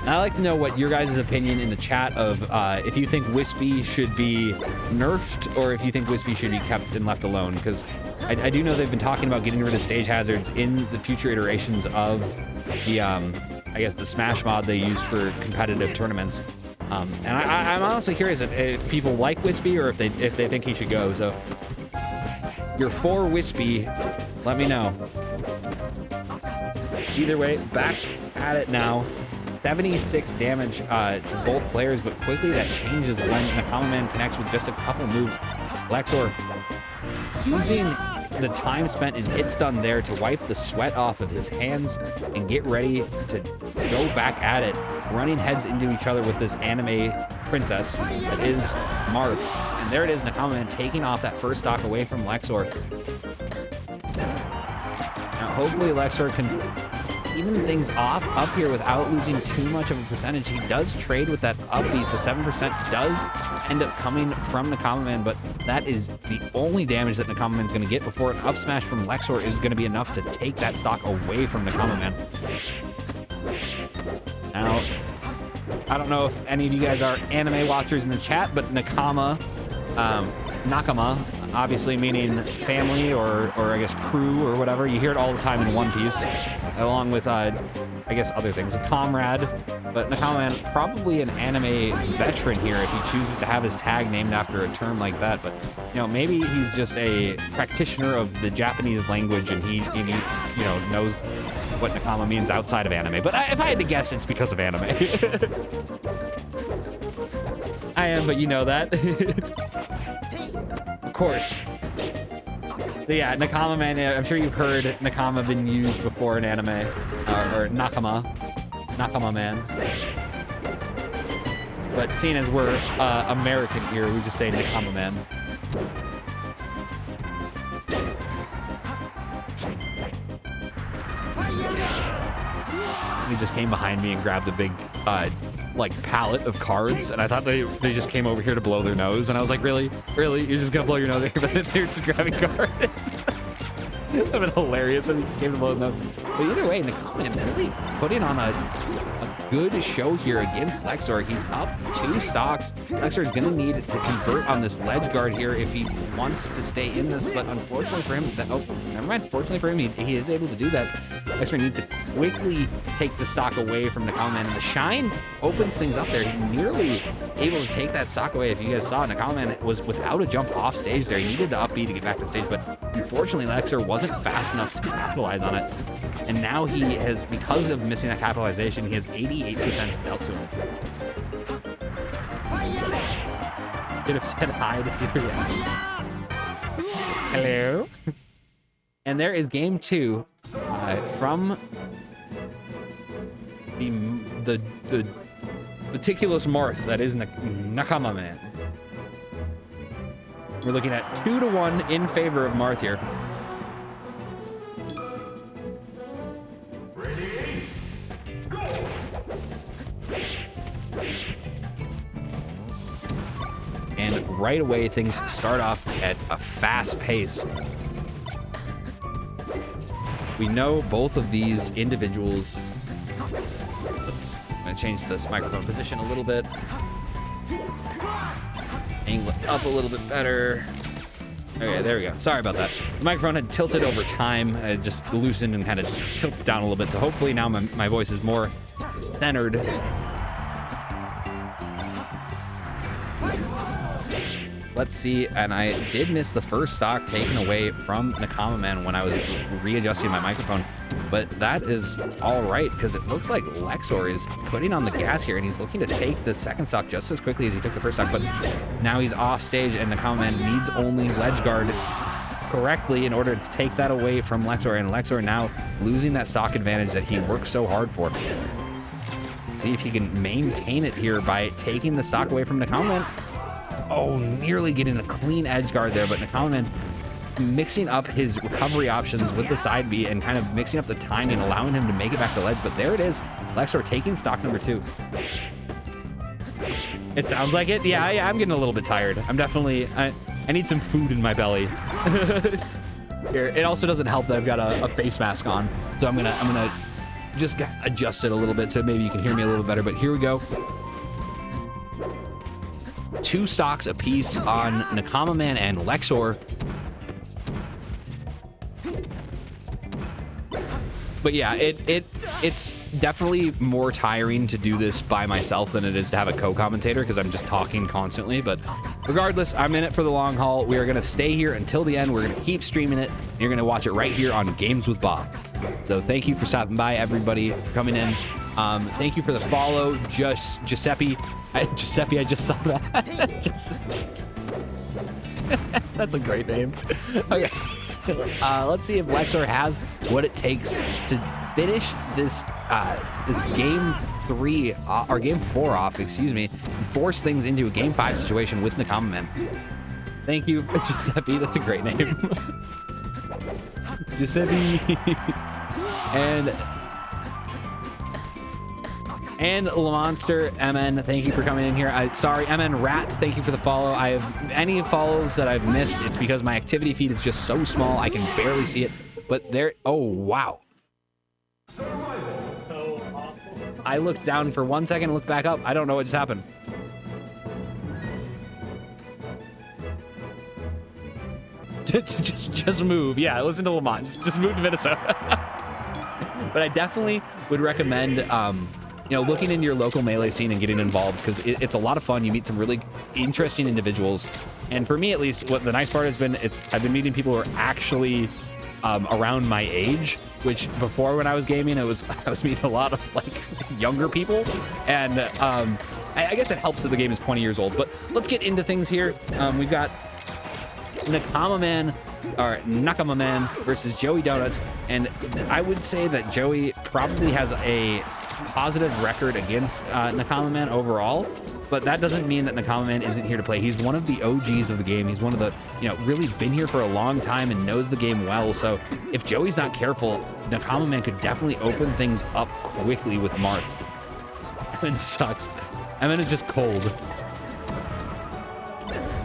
I'd like to know what your guys' opinion in the chat of if you think Wispy should be nerfed or if you think Wispy should be kept and left alone, because I do know they've been talking about getting rid of stage hazards in the future iterations of the, I guess, the Smash mod they use for competitive tournaments. And I'm honestly curious if people like Wispy or if they think he should go. So, you're for Wispy, let me know. Either way, back at it now. 76 damage to both players, but quickly that changes when Nakamaman connects with just a couple moves. Lexor using the time spent in hit stun there to wipe the sweat off of his hands and get ready to go back at it, running heads into each other with this anime princess that is Marth. And there it is, Nakamaman taking off that first stock away from Lexor. Now hopefully Lexor can even things off up here without losing too much of a percentage. He does trade with that up B, so 7% does end up coming from Nakamaman, but that is the only damage that Nakamaman's going to get before an up smash from Lexor is going to be enough to take that stock away from Nakamaman. Now, I don't know if any of you guys are anime watchers in the chat, but Nakama, obviously meaning family or I guess crew or whatever. You hear it all the time in One Piece, along with, I guess, other things, a comrade. But Nakamaman, probably an anime veteran here if he chooses to have his tag named after a term like that. But, you know, maybe he's just a practitioner of the Japanese language and he you know, knows what Nakama means outside of anime. But if I had to guess, it's because of anime. I am, but you know that. Of course. So yeah, Nakamaman, I'm sure you've heard Nakama been used before in anime, or Nakamaman. But seeing as we're American here, we just say Nakamaman. He just came behind me and grabbed a big, like, pallet of cards, and I thought they just came over here to blow their nose, and I was like, really? Really? You're just gonna blow your nose here? But they're just grabbing cards. That would have been hilarious if he just came to blow his nose. But either way, Nakamaman really putting on a good show here against Lexor. He's up 2 stocks. Lexor is going to need to convert on this ledge guard here if he wants to stay in this, but unfortunately for him, never mind. Fortunately for him, he is able to do that. Lexor needs to quickly take the stock away from Nakamaman, and the shine opens things up there. He nearly able to take that stock away. If you guys saw, Nakamaman was without a jump off stage there. He needed the up B to get back to stage, but unfortunately, Lexor wasn't fast enough to capitalize on it. And now he has, because of missing that capitalization, he has 88% dealt to him. Should have said hi to see the reaction. Hello. And there is game 2 from the meticulous Marth that is Nakamaman. We're looking at 2-1 in favor of Marth here. And right away, things start off at a fast pace. We know both of these individuals. I'm gonna change this microphone position a little bit. Angle it up a little bit better. Okay, there we go. Sorry about that. The microphone had tilted over time. It just loosened and kind of tilted down a little bit. So hopefully now my voice is more centered. Let's see, and I did miss the first stock taken away from Nakamaman when I was readjusting my microphone, but that is all right, because it looks like Lexor is putting on the gas here, and he's looking to take the second stock just as quickly as he took the first stock, but now he's off stage, and Nakamaman needs only ledge guard correctly in order to take that away from Lexor, and Lexor now losing that stock advantage that he worked so hard for. See if he can maintain it here by taking the stock away from Nakamaman. Oh, nearly getting a clean edge guard there, but Nakamaman mixing up his recovery options with the side B and kind of mixing up the timing, allowing him to make it back to ledge. But there it is, Lexor taking stock number 2. It sounds like it. Yeah, I'm getting a little bit tired. I'm definitely, I need some food in my belly. Here, it also doesn't help that I've got a face mask on, so I'm gonna just adjust it a little bit so maybe you can hear me a little better. But here we go. 2 stocks apiece on Nakamaman and Lexor. But yeah, it's definitely more tiring to do this by myself than it is to have a co-commentator, because I'm just talking constantly. But regardless, I'm in it for the long haul. We are going to stay here until the end. We're going to keep streaming it. You're going to watch it right here on Games with Bob. So thank you for stopping by, everybody, for coming in. Thank you for the follow, Giuseppe. Giuseppe, I just saw that. That's a great name. Okay. Let's see if Lexor has what it takes to finish this this game 3 or game 4 off, excuse me, and force things into a game 5 situation with Nakamaman. Thank you, Giuseppe. That's a great name. Giuseppe. And Lamonster, MN, thank you for coming in here. Sorry, MN Rat, thank you for the follow. I have any follows that I've missed. It's because my activity feed is just so small, I can barely see it. But there, oh, wow. I looked down for 1 second, looked back up. I don't know what just happened. Just move. Yeah, listen to Lamont. Just move to Minnesota. But I definitely would recommend, you know, looking into your local Melee scene and getting involved, because it's a lot of fun. You meet some really interesting individuals. And for me, at least, what the nice part has been, I've been meeting people who are actually around my age, which before when I was gaming, I was meeting a lot of like younger people. And I guess it helps that the game is 20 years old. But let's get into things here. We've got Nakamaman versus JoeyDonuts, and I would say that Joey probably has a positive record against Nakamaman overall, but that doesn't mean that Nakamaman isn't here to play. He's one of the OGs of the game. He's one of the, you know, really been here for a long time and knows the game well. So if Joey's not careful, Nakamaman could definitely open things up quickly with Marth. Emin sucks. Emin is just cold.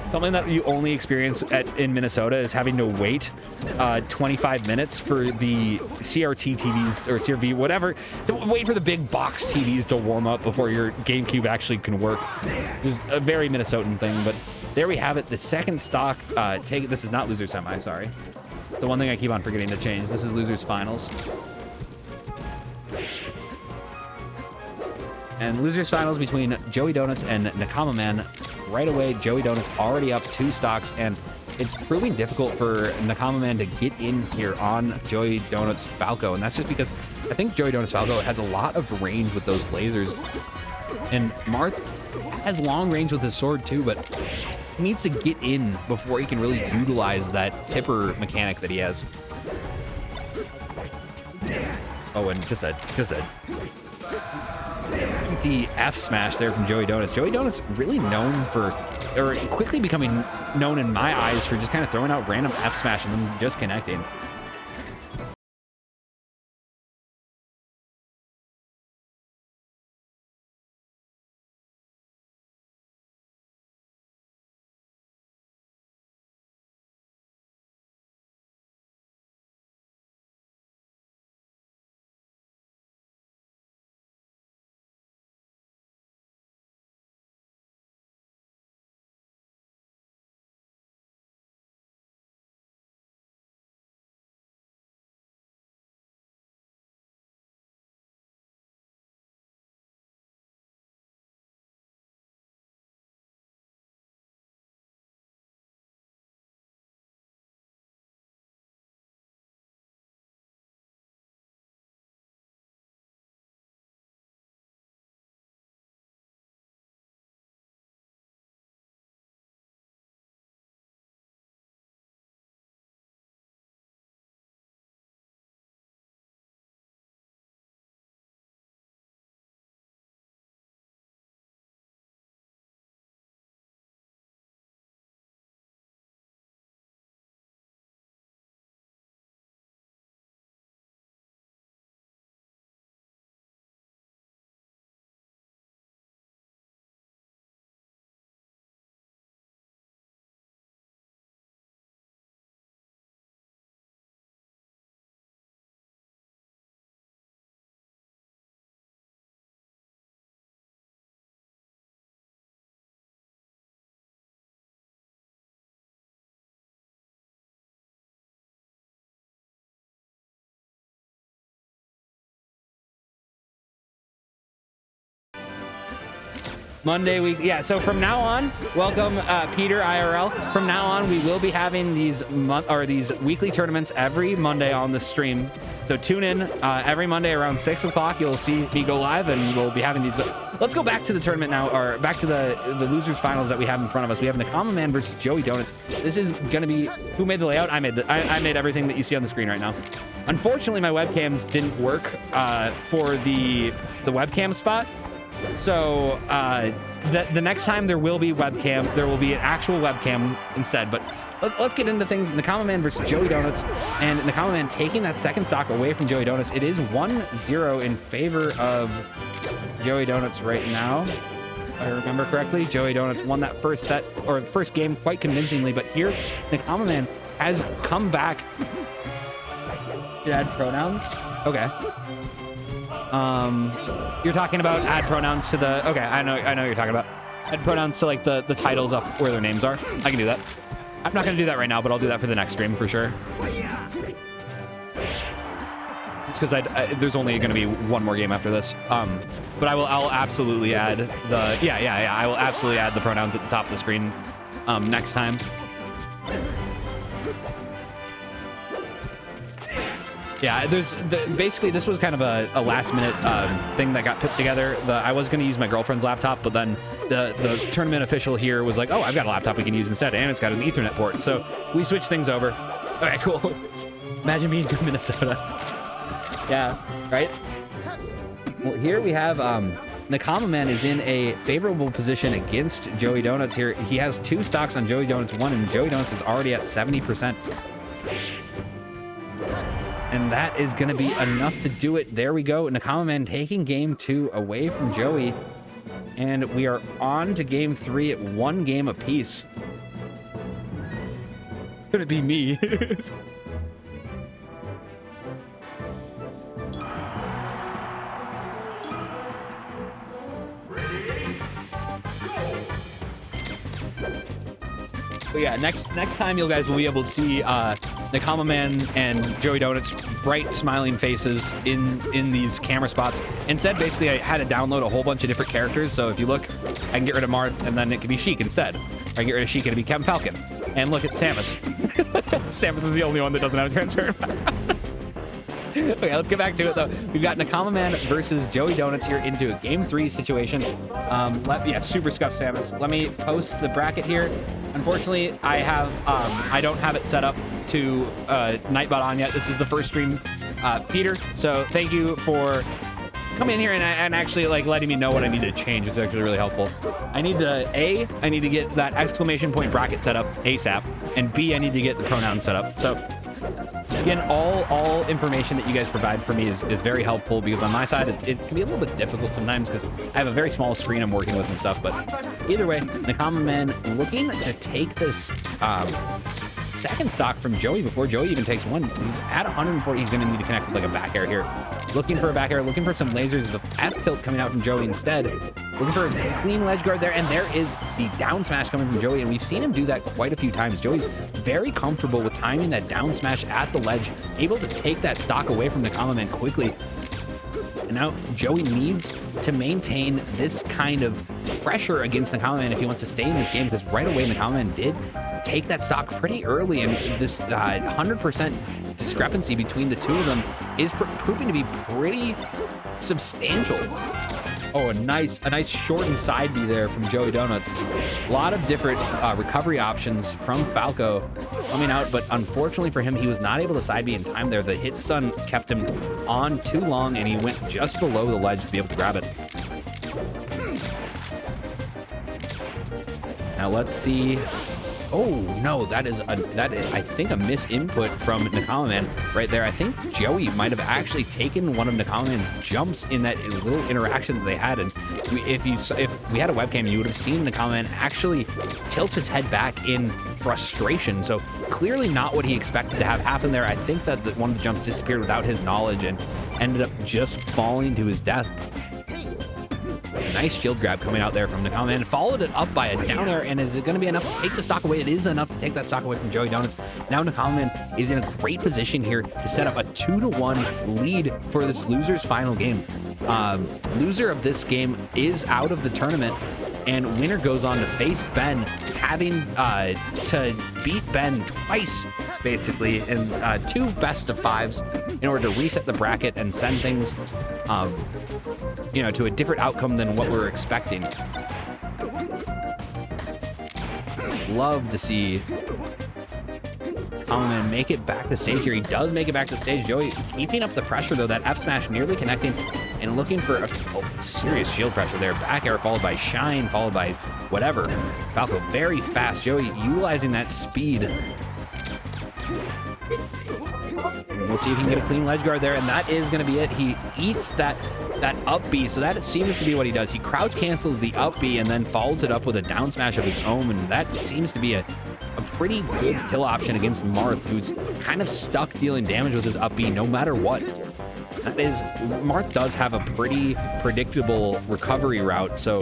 Something that you only experience in Minnesota is having to wait 25 minutes for the CRT TVs or CRV, whatever, to wait for the big box TVs to warm up before your GameCube actually can work. It's a very Minnesotan thing, but there we have it. The second stock, this is not Losers Semi, sorry. The one thing I keep on forgetting to change. This is Losers Finals. And Losers Finals between JoeyDonuts and Nakamaman. Right away, JoeyDonuts already up 2 stocks, and it's proving difficult for Nakamaman to get in here on JoeyDonuts Falco, and that's just because I think JoeyDonuts Falco has a lot of range with those lasers, and Marth has long range with his sword too, but he needs to get in before he can really utilize that tipper mechanic that he has. Oh, and just a empty F smash there from JoeyDonuts. JoeyDonuts really known for, or quickly becoming known in my eyes for just kind of throwing out random F smash and then just connecting. Monday week. Yeah, so from now on, welcome Peter IRL. From now on, we will be having these weekly tournaments every Monday on the stream. So tune in every Monday around 6 o'clock. You'll see me go live, and we'll be having these. But let's go back to the tournament now, or back to the losers finals that we have in front of us. We have Nakamaman versus JoeyDonuts. This is gonna be who made the layout. I made everything that you see on the screen right now. Unfortunately, my webcams didn't work for the webcam spot. So the next time there will be webcam, there will be an actual webcam instead. But let's get into things. Nakamaman versus JoeyDonuts, and Nakamaman taking that second stock away from JoeyDonuts. It is 1-0 in favor of JoeyDonuts right now. If I remember correctly, JoeyDonuts won that first set or first game quite convincingly. But here, Nakamaman has come back. Did add pronouns? Okay. You're talking about add pronouns to the, okay, I know what you're talking about. Add pronouns to like the titles up where their names are. I can do that. I'm not gonna do that right now, but I'll do that for the next stream for sure. It's because there's only gonna be one more game after this. But I'll absolutely add the, yeah, I will absolutely add the pronouns at the top of the screen next time. Yeah, basically this was kind of a last minute thing that got put together. I was going to use my girlfriend's laptop, but then the tournament official here was like, oh, I've got a laptop we can use instead, and it's got an Ethernet port. So we switched things over. All right, cool. Imagine being from Minnesota. Yeah, right? Well, here we have Nakamaman is in a favorable position against JoeyDonuts here. He has 2 stocks on JoeyDonuts 1, and JoeyDonuts is already at 70%. And that is going to be enough to do it. There we go. Nakamaman taking game 2 away from Joey. And we are on to game 3 at 1 game apiece. Could it be me? But yeah, next time you guys will be able to see Nakamaman and JoeyDonuts' bright smiling faces in these camera spots. Instead, basically, I had to download a whole bunch of different characters. So if you look, I can get rid of Marth, and then it can be Sheik instead. Or I can get rid of Sheik, and it'll be Captain Falcon. And look at Samus. Samus is the only one that doesn't have a transfer. Okay, let's get back to it though. We've got Nakamaman versus JoeyDonuts here into a game 3 situation. Yeah, super scuffed Samus. Let me post the bracket here. Unfortunately, I don't have it set up to Nightbot on yet. This is the first stream, Peter. So thank you for coming in here and actually like letting me know what I need to change. It's actually really helpful. I need to get that exclamation point bracket set up ASAP, and B, I need to get the pronoun set up. So again, all information that you guys provide for me is very helpful, because on my side it can be a little bit difficult sometimes because I have a very small screen I'm working with and stuff. But either way, Nakamaman looking to take this second stock from Joey before Joey even takes one. He's at 140. He's going to need to connect with like a back air here. Looking for a back air, looking for some lasers. The F tilt coming out from Joey instead. Looking for a clean ledge guard there, and there is the down smash coming from Joey, and we've seen him do that quite a few times. Joey's very comfortable with timing that down smash at the ledge, able to take that stock away from Nakamaman quickly. And now Joey needs to maintain this kind of pressure against Nakamaman if he wants to stay in this game, because right away Nakamaman did take that stock pretty early, and this 100% discrepancy between the two of them is proving to be pretty substantial. Oh, a nice shortened side B there from JoeyDonuts. A lot of different recovery options from Falco coming out, but unfortunately for him, he was not able to side B in time there. The hit stun kept him on too long, and he went just below the ledge to be able to grab it. Now let's see. Oh no, that is I think a misinput from Nakamaman right there. I think Joey might have actually taken one of Nakamaman's jumps in that little interaction that they had, and if we had a webcam, you would have seen Nakamaman actually tilt his head back in frustration. So clearly not what he expected to have happen there. I think that one of the jumps disappeared without his knowledge and ended up just falling to his death. Nice shield grab coming out there from Nakamaman. Followed it up by a down air, and is it going to be enough to take the stock away? It is enough to take that stock away from JoeyDonuts. Now Nakamaman is in a great position here to set up a 2-1 lead for this loser's final game. Loser of this game is out of the tournament, and winner goes on to face Ben, having to beat Ben twice, basically, in 2 best of 5s in order to reset the bracket and send things, you know, to a different outcome than what we were expecting. Love to see Nakamaman make it back to stage here. He does make it back to stage. Joey keeping up the pressure, though. That F smash nearly connecting and looking for a serious shield pressure there. Back air followed by shine, followed by whatever. Falco very fast. Joey utilizing that speed. We'll see if he can get a clean ledge guard there, and that is going to be it. He eats that up B, so that seems to be what he does. He crouch cancels the up B and then follows it up with a down smash of his own, and that seems to be a pretty good kill option against Marth, who's kind of stuck dealing damage with his up B no matter what. That is, Marth does have a pretty predictable recovery route, so,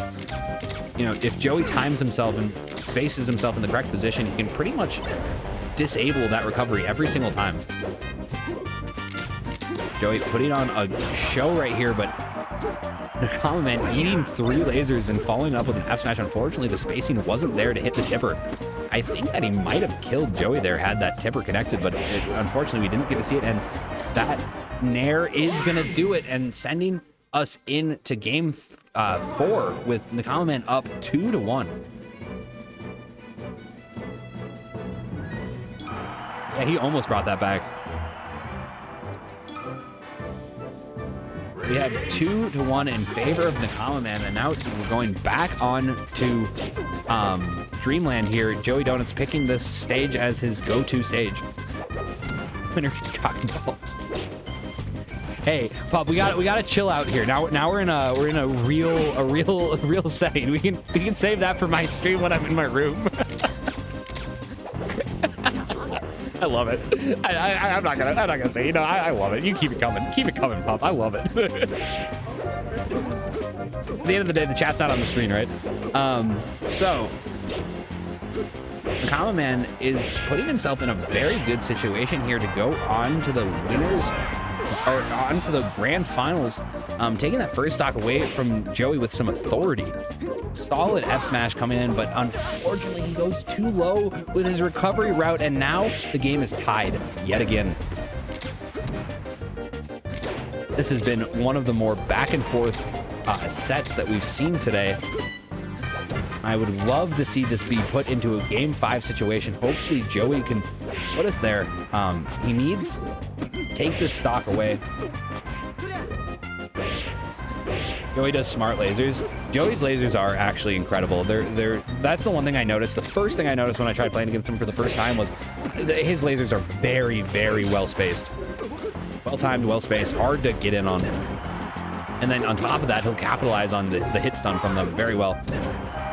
you know, if Joey times himself and spaces himself in the correct position, he can pretty much disable that recovery every single time. Joey putting on a show right here, but Nakamaman eating 3 lasers and following up with an F smash. Unfortunately, the spacing wasn't there to hit the tipper. I think that he might have killed Joey there had that tipper connected, but unfortunately we didn't get to see it, and that Nair is gonna do it and sending us into game 4 with Nakamaman up 2-1. Yeah, he almost brought that back. We have 2-1 in favor of Nakamaman, and now we're going back on to Dreamland here. JoeyDonuts picking this stage as his go-to stage. Winner gets cock and balls. Hey, Pop, we gotta chill out here. Now we're in a real setting. We can save that for my stream when I'm in my room. I love it. I'm not gonna say, you know, I love it. You keep it coming, Pop. I love it. At the end of the day, the chat's not on the screen, right? So Nakamaman is putting himself in a very good situation here to go on to the winners, or on to the grand finals, taking that first stock away from Joey with some authority. Solid F smash coming in, but unfortunately he goes too low with his recovery route, and now the game is tied yet again. This has been one of the more back and forth sets that we've seen today. I would love to see this be put into a game 5 situation. Hopefully Joey can put us there. He needs to take this stock away. Joey does smart lasers. Joey's lasers are actually incredible. That's the one thing I noticed. The first thing I noticed when I tried playing against him for the first time was his lasers are very, very well spaced. Well timed, well spaced, hard to get in on. And then on top of that, he'll capitalize on the hit stun from them very well.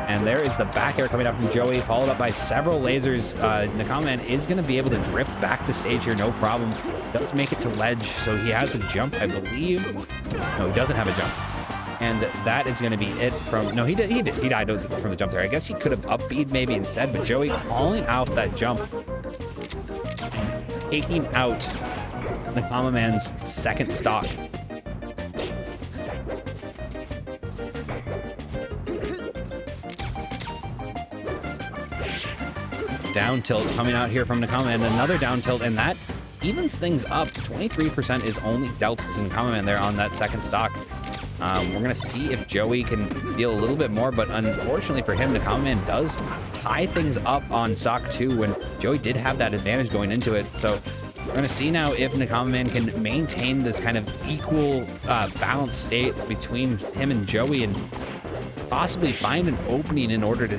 And there is the back air coming up from Joey, followed up by several lasers. Nakamaman is going to be able to drift back to stage here, no problem. Does make it to ledge, so he has a jump, I believe. No, he doesn't have a jump. And that is going to be it from... No, he did. He died from the jump there. I guess he could have up-beat maybe instead, but Joey calling out that jump. Taking out Nakamaman's second stock. Down tilt coming out here from Nakamaman. Another down tilt, and that evens things up. 23% is only dealt to Nakamaman there on that second stock. We're going to see if Joey can deal a little bit more, but unfortunately for him, Nakamaman does tie things up on stock 2 when Joey did have that advantage going into it. So we're going to see now if Nakamaman can maintain this kind of equal balanced state between him and Joey and possibly find an opening in order to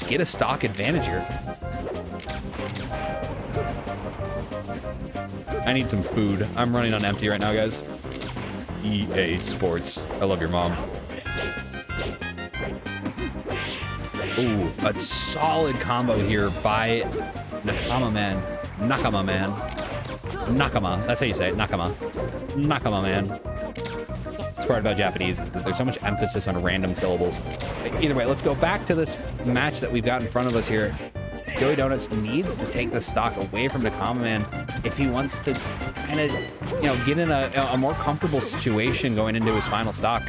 get a stock advantage here. I need some food. I'm running on empty right now, guys. EA Sports. I love your mom. Ooh, a solid combo here by Nakamaman. Nakama. That's how you say it. Nakamaman. What's part about Japanese is that there's so much emphasis on random syllables. Either way, let's go back to this match that we've got in front of us here. JoeyDonuts needs to take the stock away from Nakamaman if he wants to kind of, you know, get in a more comfortable situation going into his final stock.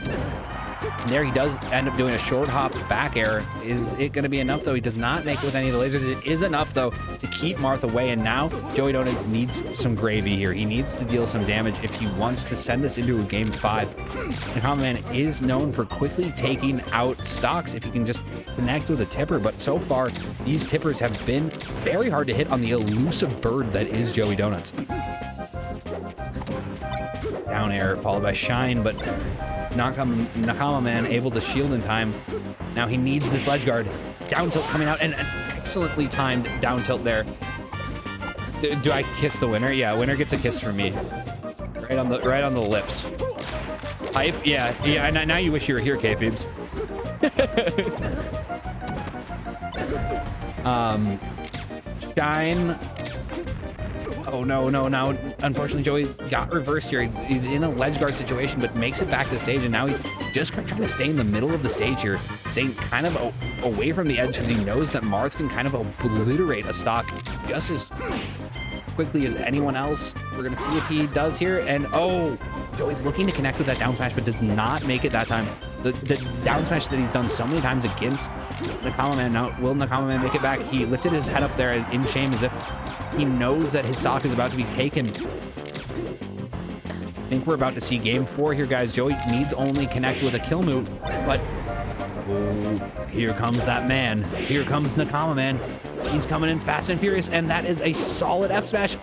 And there he does end up doing a short hop back air. Is it going to be enough, though? He does not make it with any of the lasers. It is enough, though, to keep Marth away. And now JoeyDonuts needs some gravy here. He needs to deal some damage if he wants to send this into a game 5. Nakamaman is known for quickly taking out stocks if he can just connect with a tipper. But so far, these tippers have been very hard to hit on the elusive bird that is JoeyDonuts. Down air followed by shine, but Nakamaman able to shield in time. Now he needs this ledge guard. Down tilt coming out, and an excellently timed down tilt there. Do I kiss the winner? Yeah, winner gets a kiss from me. Right on the lips. Hype? Yeah. Now you wish you were here, K-Phoebes. Shine. Oh, no. Now, unfortunately, Joey's got reversed here. He's in a ledge guard situation, but makes it back to stage, and now he's just trying to stay in the middle of the stage here, staying kind of away from the edge because he knows that Marth can kind of obliterate a stock just as quickly as anyone else. We're going to see if he does here, and oh, Joey's looking to connect with that down smash, but does not make it that time. The down smash that he's done so many times against Nakamaman. Now, will Nakamaman make it back? He lifted his head up there in shame as if he knows that his stock is about to be taken. I think we're about to see game 4 here, guys. Joey needs only connect with a kill move, but oh, here comes that man. Here comes Nakamaman. He's coming in fast and furious, and that is a solid F smash.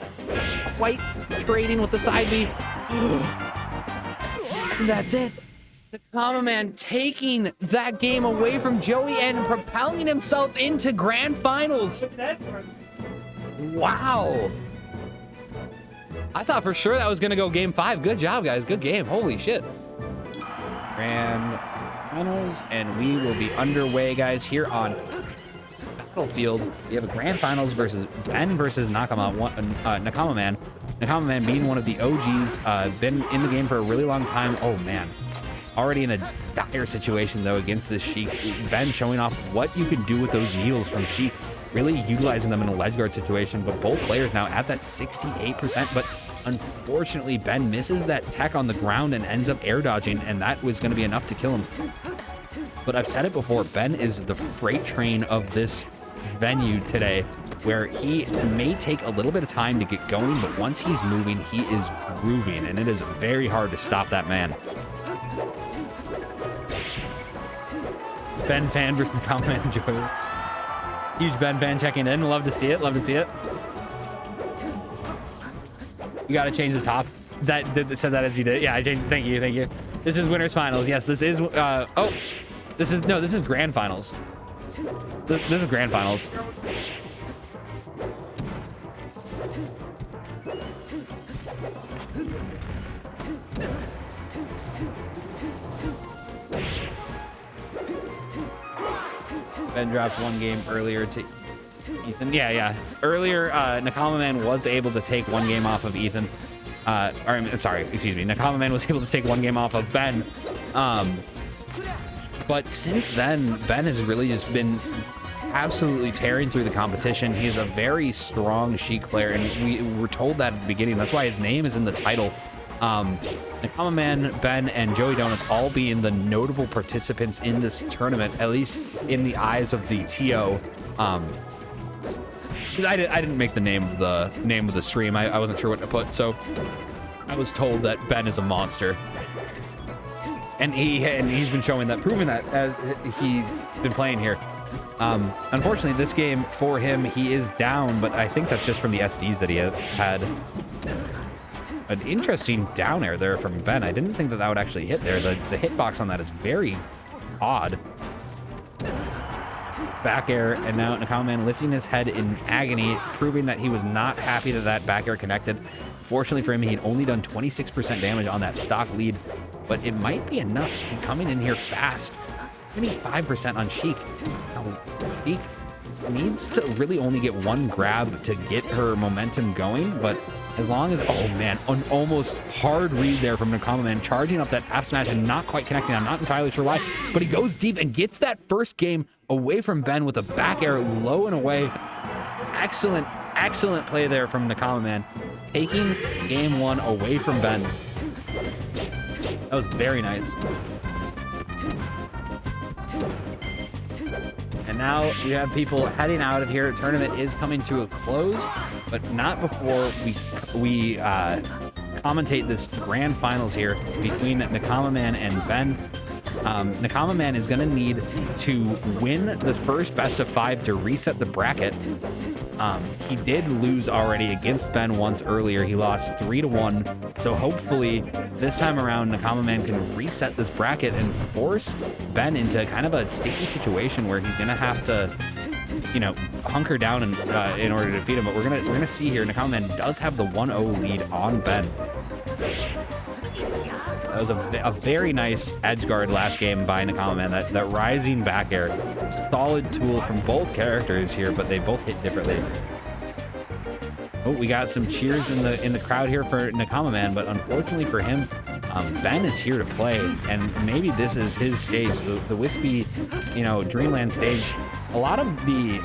Quite trading with the side B. And that's it. Nakamaman taking that game away from Joey and propelling himself into grand finals. Wow. I thought for sure that was going to go game 5. Good job, guys. Good game. Holy shit. Grand finals, and we will be underway, guys, here on Battlefield. We have a grand finals versus Ben versus Nakamaman. Nakamaman being one of the OGs, been in the game for a really long time. Oh, man. Already in a dire situation, though, against this Sheik. Ben showing off what you can do with those needles from Sheik, really utilizing them in a ledge guard situation. But both players now at that 68%. But unfortunately, Ben misses that tech on the ground and ends up air dodging, and that was going to be enough to kill him. But I've said it before, Ben is the freight train of this venue today, where he may take a little bit of time to get going, but once he's moving, he is grooving, and it is very hard to stop that man. Ben fan versus Nakamaman Joey. Huge Ben fan checking in. Love to see it. Love to see it. You got to change the top. That said that as you did. Yeah, I changed. Thank you. Thank you. This is winners finals. Yes, this is. Oh, this is grand finals. This is grand finals. Ben dropped one game earlier to Ethan. Yeah. Earlier, Nakamaman was able to take one game off of Ethan. Nakamaman was able to take one game off of Ben. But since then, Ben has really just been absolutely tearing through the competition. He's a very strong Sheik player, and we were told that at the beginning. That's why his name is in the title. Nakamaman, Ben, and JoeyDonuts all being the notable participants in this tournament, at least in the eyes of the TO. I didn't make the name of the stream. I wasn't sure what to put, so I was told that Ben is a monster. And he's been showing that, proving that as he's been playing here. Unfortunately, this game for him, he is down, but I think that's just from the SDs that he has had. An interesting down air there from Ben. I didn't think that would actually hit there. The hitbox on that is very odd. Back air, and now Nakamaman lifting his head in agony, proving that he was not happy that back air connected. Fortunately for him, he'd only done 26% damage on that stock lead, but it might be enough. He's coming in here fast. 75% on Sheik. Now, Sheik needs to really only get one grab to get her momentum going, but as long as, oh man, an almost hard read there from Nakamaman, charging up that F smash and not quite connecting. I'm not entirely sure why, but he goes deep and gets that first game away from Ben with a back air low and away. Excellent play there from Nakamaman, taking game 1 away from Ben. That was very nice. And now you have people heading out of here. The tournament is coming to a close, but not before we commentate this grand finals here between Nakamaman and Ben. Nakamaman is going to need to win the first best of 5 to reset the bracket. He did lose already against Ben once earlier. He lost 3-1. So hopefully this time around, Nakamaman can reset this bracket and force Ben into kind of a sticky situation where he's going to have to, you know, hunker down in order to defeat him. But we're gonna see here. Nakamaman does have the 1-0 lead on Ben. That was a very nice edge guard last game by Nakamaman. That rising back air, solid tool from both characters here, but they both hit differently. Oh, we got some cheers in the crowd here for Nakamaman, but unfortunately for him, Ben is here to play, and maybe this is his stage, the wispy, you know, Dreamland stage. A lot of the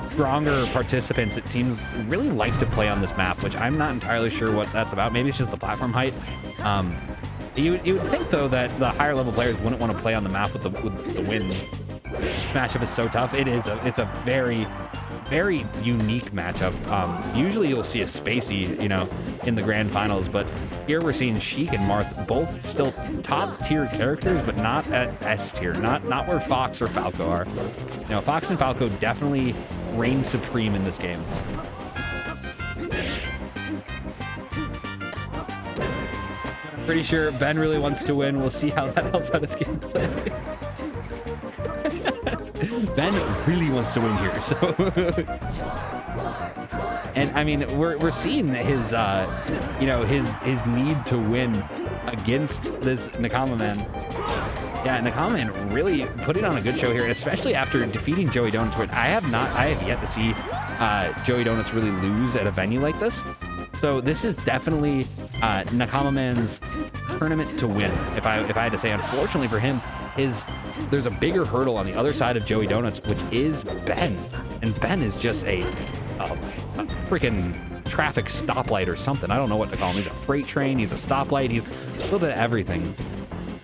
stronger participants, it seems, really like to play on this map, which I'm not entirely sure what that's about. Maybe it's just the platform height. You would think, though, that the higher level players wouldn't want to play on the map with the wind. This matchup is so tough. It's a very, very unique matchup. Usually you'll see a Spacey, you know, in the grand finals, but here we're seeing Sheik and Marth, both still top tier characters, but not at S tier, not where Fox or Falco are. You know, Fox and Falco definitely reign supreme in this game. Pretty sure Ben really wants to win. We'll see how that helps out his gameplay. Ben really wants to win here, so. And I mean, we're seeing his, you know, his need to win against this Nakamaman. Yeah, Nakamaman really putting on a good show here, especially after defeating JoeyDonuts. Where I have yet to see JoeyDonuts really lose at a venue like this. So this is definitely Nakamaman's tournament to win. If I had to say, unfortunately for him, there's a bigger hurdle on the other side of JoeyDonuts, which is Ben, and Ben is just a freaking traffic stoplight or something. I don't know what to call him. He's a freight train. He's a stoplight. He's a little bit of everything,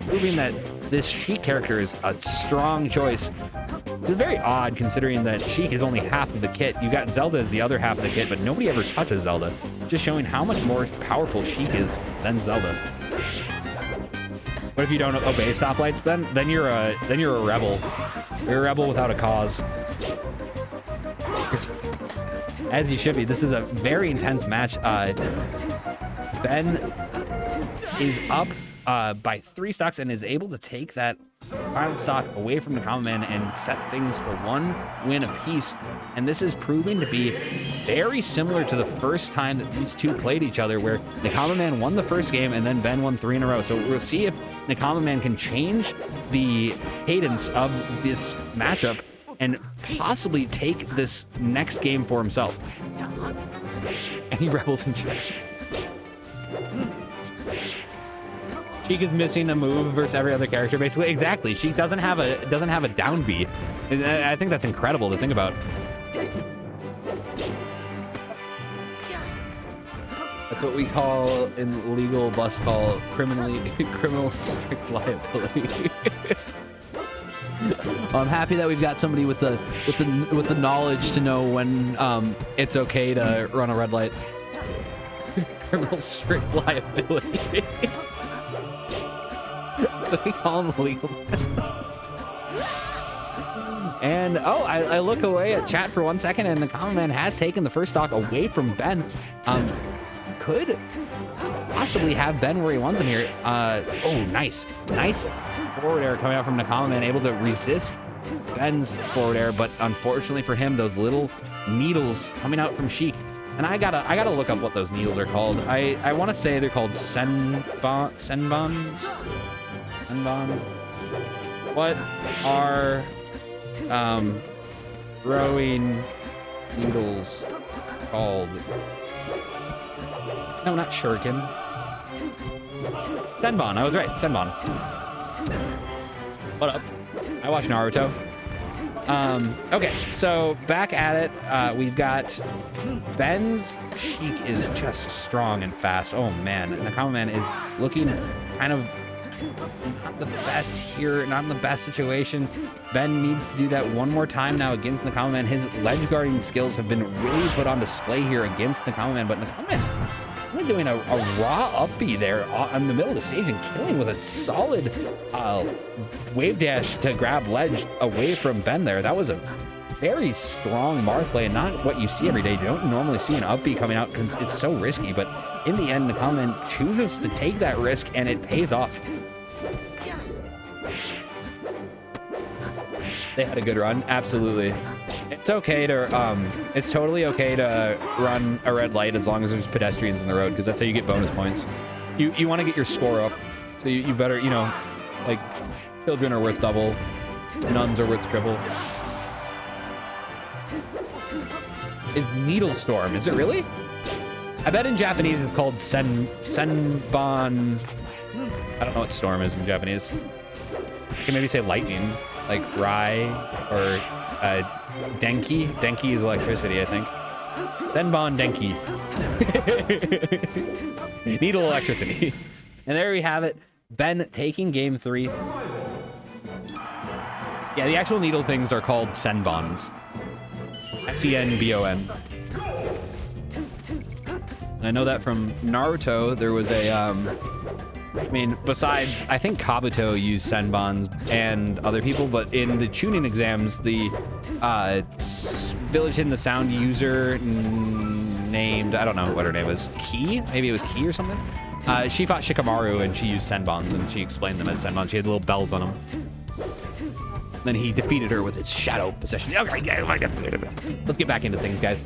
proving that this Sheik character is a strong choice. It's very odd considering that Sheik is only half of the kit. You got Zelda as the other half of the kit, but nobody ever touches Zelda. Just showing how much more powerful Sheik is than Zelda. What if you don't obey stoplights then? Then you're a rebel. You're a rebel without a cause. As you should be. This is a very intense match. Ben is up by 3 stocks and is able to take that final stock away from Nakamaman and set things to 1 win apiece. And this is proving to be very similar to the first time that these two played each other, where Nakamaman won the first game and then Ben won 3 in a row. So we'll see if Nakamaman can change the cadence of this matchup and possibly take this next game for himself. And he rebels in chat. Sheik is missing a move versus every other character, basically. Exactly. Sheik doesn't have a down B. I think that's incredible to think about. That's what we call in legal bus call criminal strict liability. I'm happy that we've got somebody with the knowledge to know when it's okay to run a red light. Criminal strict liability. So we call him legal. And I look away at chat for 1 second, and Nakamaman has taken the first stock away from Ben. Could possibly have Ben where he wants him here. Oh, nice forward air coming out from Nakamaman, able to resist Ben's forward air, but unfortunately for him, those little needles coming out from Sheik. And I gotta look up what those needles are called. I want to say they're called senbons. What are throwing needles called? No, not shuriken. Senbon. I was right. Senbon. What up? I watch Naruto. Okay, so back at it, we've got Ben's Sheik is just strong and fast. Oh man, Nakamaman is looking kind of Not the best here, not in the best situation. Ben needs to do that one more time now against Nakamaman. His ledge guarding skills have been really put on display here against Nakamaman, but Nakamaman only doing a raw up B there in the middle of the stage and killing with a solid wave dash to grab ledge away from Ben there. That was a very strong mark play, and not what you see every day. You don't normally see an up B coming out because it's so risky, but in the end, Nakamaman chooses to take that risk, and it pays off. They had a good run, absolutely. It's okay to, it's totally okay to run a red light as long as there's pedestrians in the road, because that's how you get bonus points. You want to get your score up, so you better, you know, like, children are worth double, nuns are worth triple. Is Needle Storm, is it really? I bet in Japanese it's called Senbon. I don't know what storm is in Japanese. You can maybe say lightning, like Rai, or Denki. Denki is electricity, I think. Senbon Denki. Needle electricity. And there we have it. Ben taking game 3. Yeah, the actual needle things are called Senbons. Senbon. And I know that from Naruto, there was a, I mean, besides, I think Kabuto used Senbons and other people, but in the tuning exams, the Village Hidden the Sound user named, I don't know what her name was, Ki? Maybe it was Ki or something? She fought Shikamaru and she used Senbons, and she explained them as Senbons. She had little bells on them. Then he defeated her with his shadow possession. Okay, let's get back into things, guys.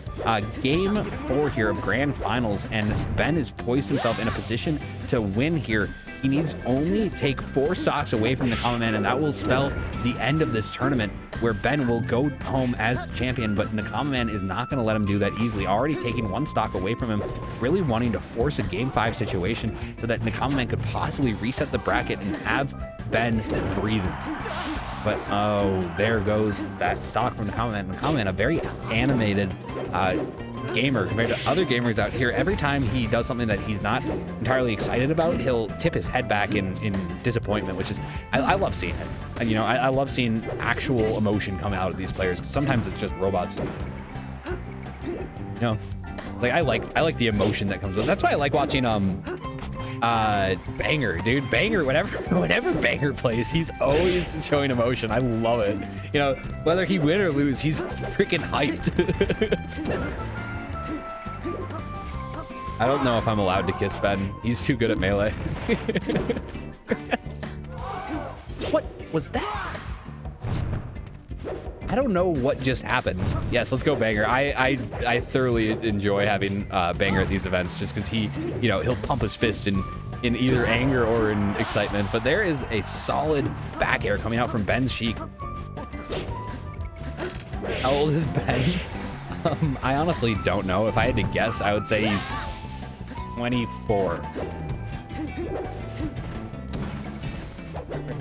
Game 4 here of Grand Finals, and Ben has poised himself in a position to win here. He needs only take 4 stocks away from Nakamaman, and that will spell the end of this tournament, where Ben will go home as the champion, but Nakamaman is not going to let him do that easily. Already taking 1 stock away from him, really wanting to force a Game 5 situation so that Nakamaman could possibly reset the bracket and have Ben breathing. But, oh, there goes that stock from Nakamaman. Nakamaman, a very animated gamer compared to other gamers out here. Every time he does something that he's not entirely excited about, he'll tip his head back in disappointment, which is, I love seeing it. And, you know, I love seeing actual emotion come out of these players, because sometimes it's just robots. You know, it's like, I like the emotion that comes with it. That's why I like watching, Banger, dude. Banger, whenever Banger plays, he's always showing emotion. I love it. You know, whether he win or lose, he's freaking hyped. I don't know if I'm allowed to kiss Ben. He's too good at melee. What was that? I don't know what just happened. Yes, let's go Banger. I thoroughly enjoy having Banger at these events, just because he, you know, he'll pump his fist in either anger or in excitement. But there is a solid back air coming out from Ben's cheek. How old is Ben? I honestly don't know. If I had to guess, I would say he's 24.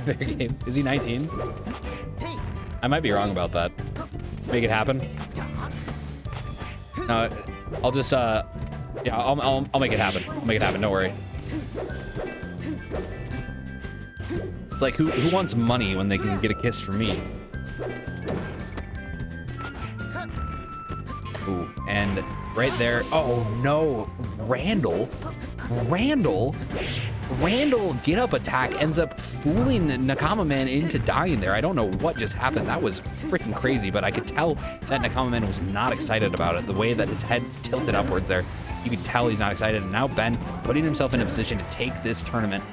Fair game. Is he 19? I might be wrong about that. Make it happen. No, I'll just yeah, I'll make it happen. I'll make it happen. Don't worry. It's like who wants money when they can get a kiss from me? Ooh, and right there. Oh no, Randall, get up attack ends up fooling Nakamaman into dying there. I don't know what just happened. That was freaking crazy, but I could tell that Nakamaman was not excited about it. The way that his head tilted upwards there, you could tell he's not excited. And now Ben putting himself in a position to take this tournament.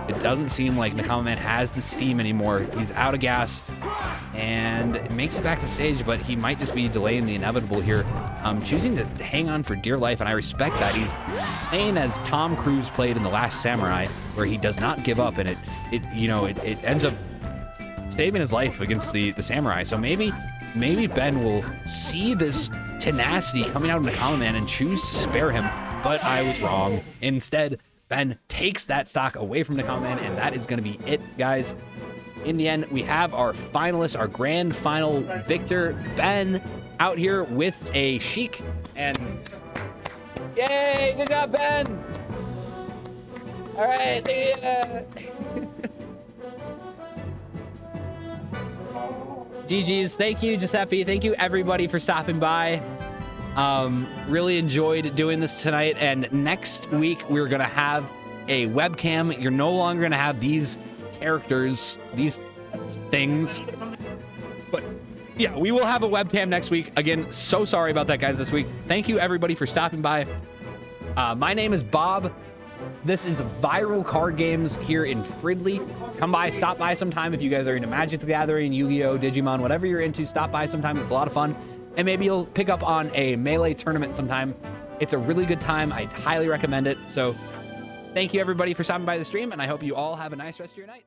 It doesn't seem like Nakamaman has the steam anymore. He's out of gas and makes it back to stage, but he might just be delaying the inevitable here. Choosing to hang on for dear life, and I respect that. He's playing as Tom Cruise played in The Last Samurai, where he does not give up, and it ends up saving his life against the samurai. So maybe Ben will see this tenacity coming out of Nakamaman and choose to spare him, but I was wrong. Instead, Ben takes that stock away from Nakamaman, and that is going to be it, guys. In the end, we have our finalists, our grand final victor, Ben, out here with a Sheik. And yay, good job, Ben. All right, see ya. GG's. Thank you, Giuseppe. Thank you, everybody, for stopping by. Really enjoyed doing this tonight. And next week, we're going to have a webcam. You're no longer going to have these characters, these things. But yeah, we will have a webcam next week. Again, so sorry about that, guys, this week. Thank you, everybody, for stopping by. My name is Bob. This is Viral Card Games here in Fridley. Come by, stop by sometime if you guys are into Magic the Gathering, Yu-Gi-Oh, Digimon, whatever you're into, stop by sometime. It's a lot of fun. And maybe you'll pick up on a Melee tournament sometime. It's a really good time. I highly recommend it. So thank you, everybody, for stopping by the stream, and I hope you all have a nice rest of your night.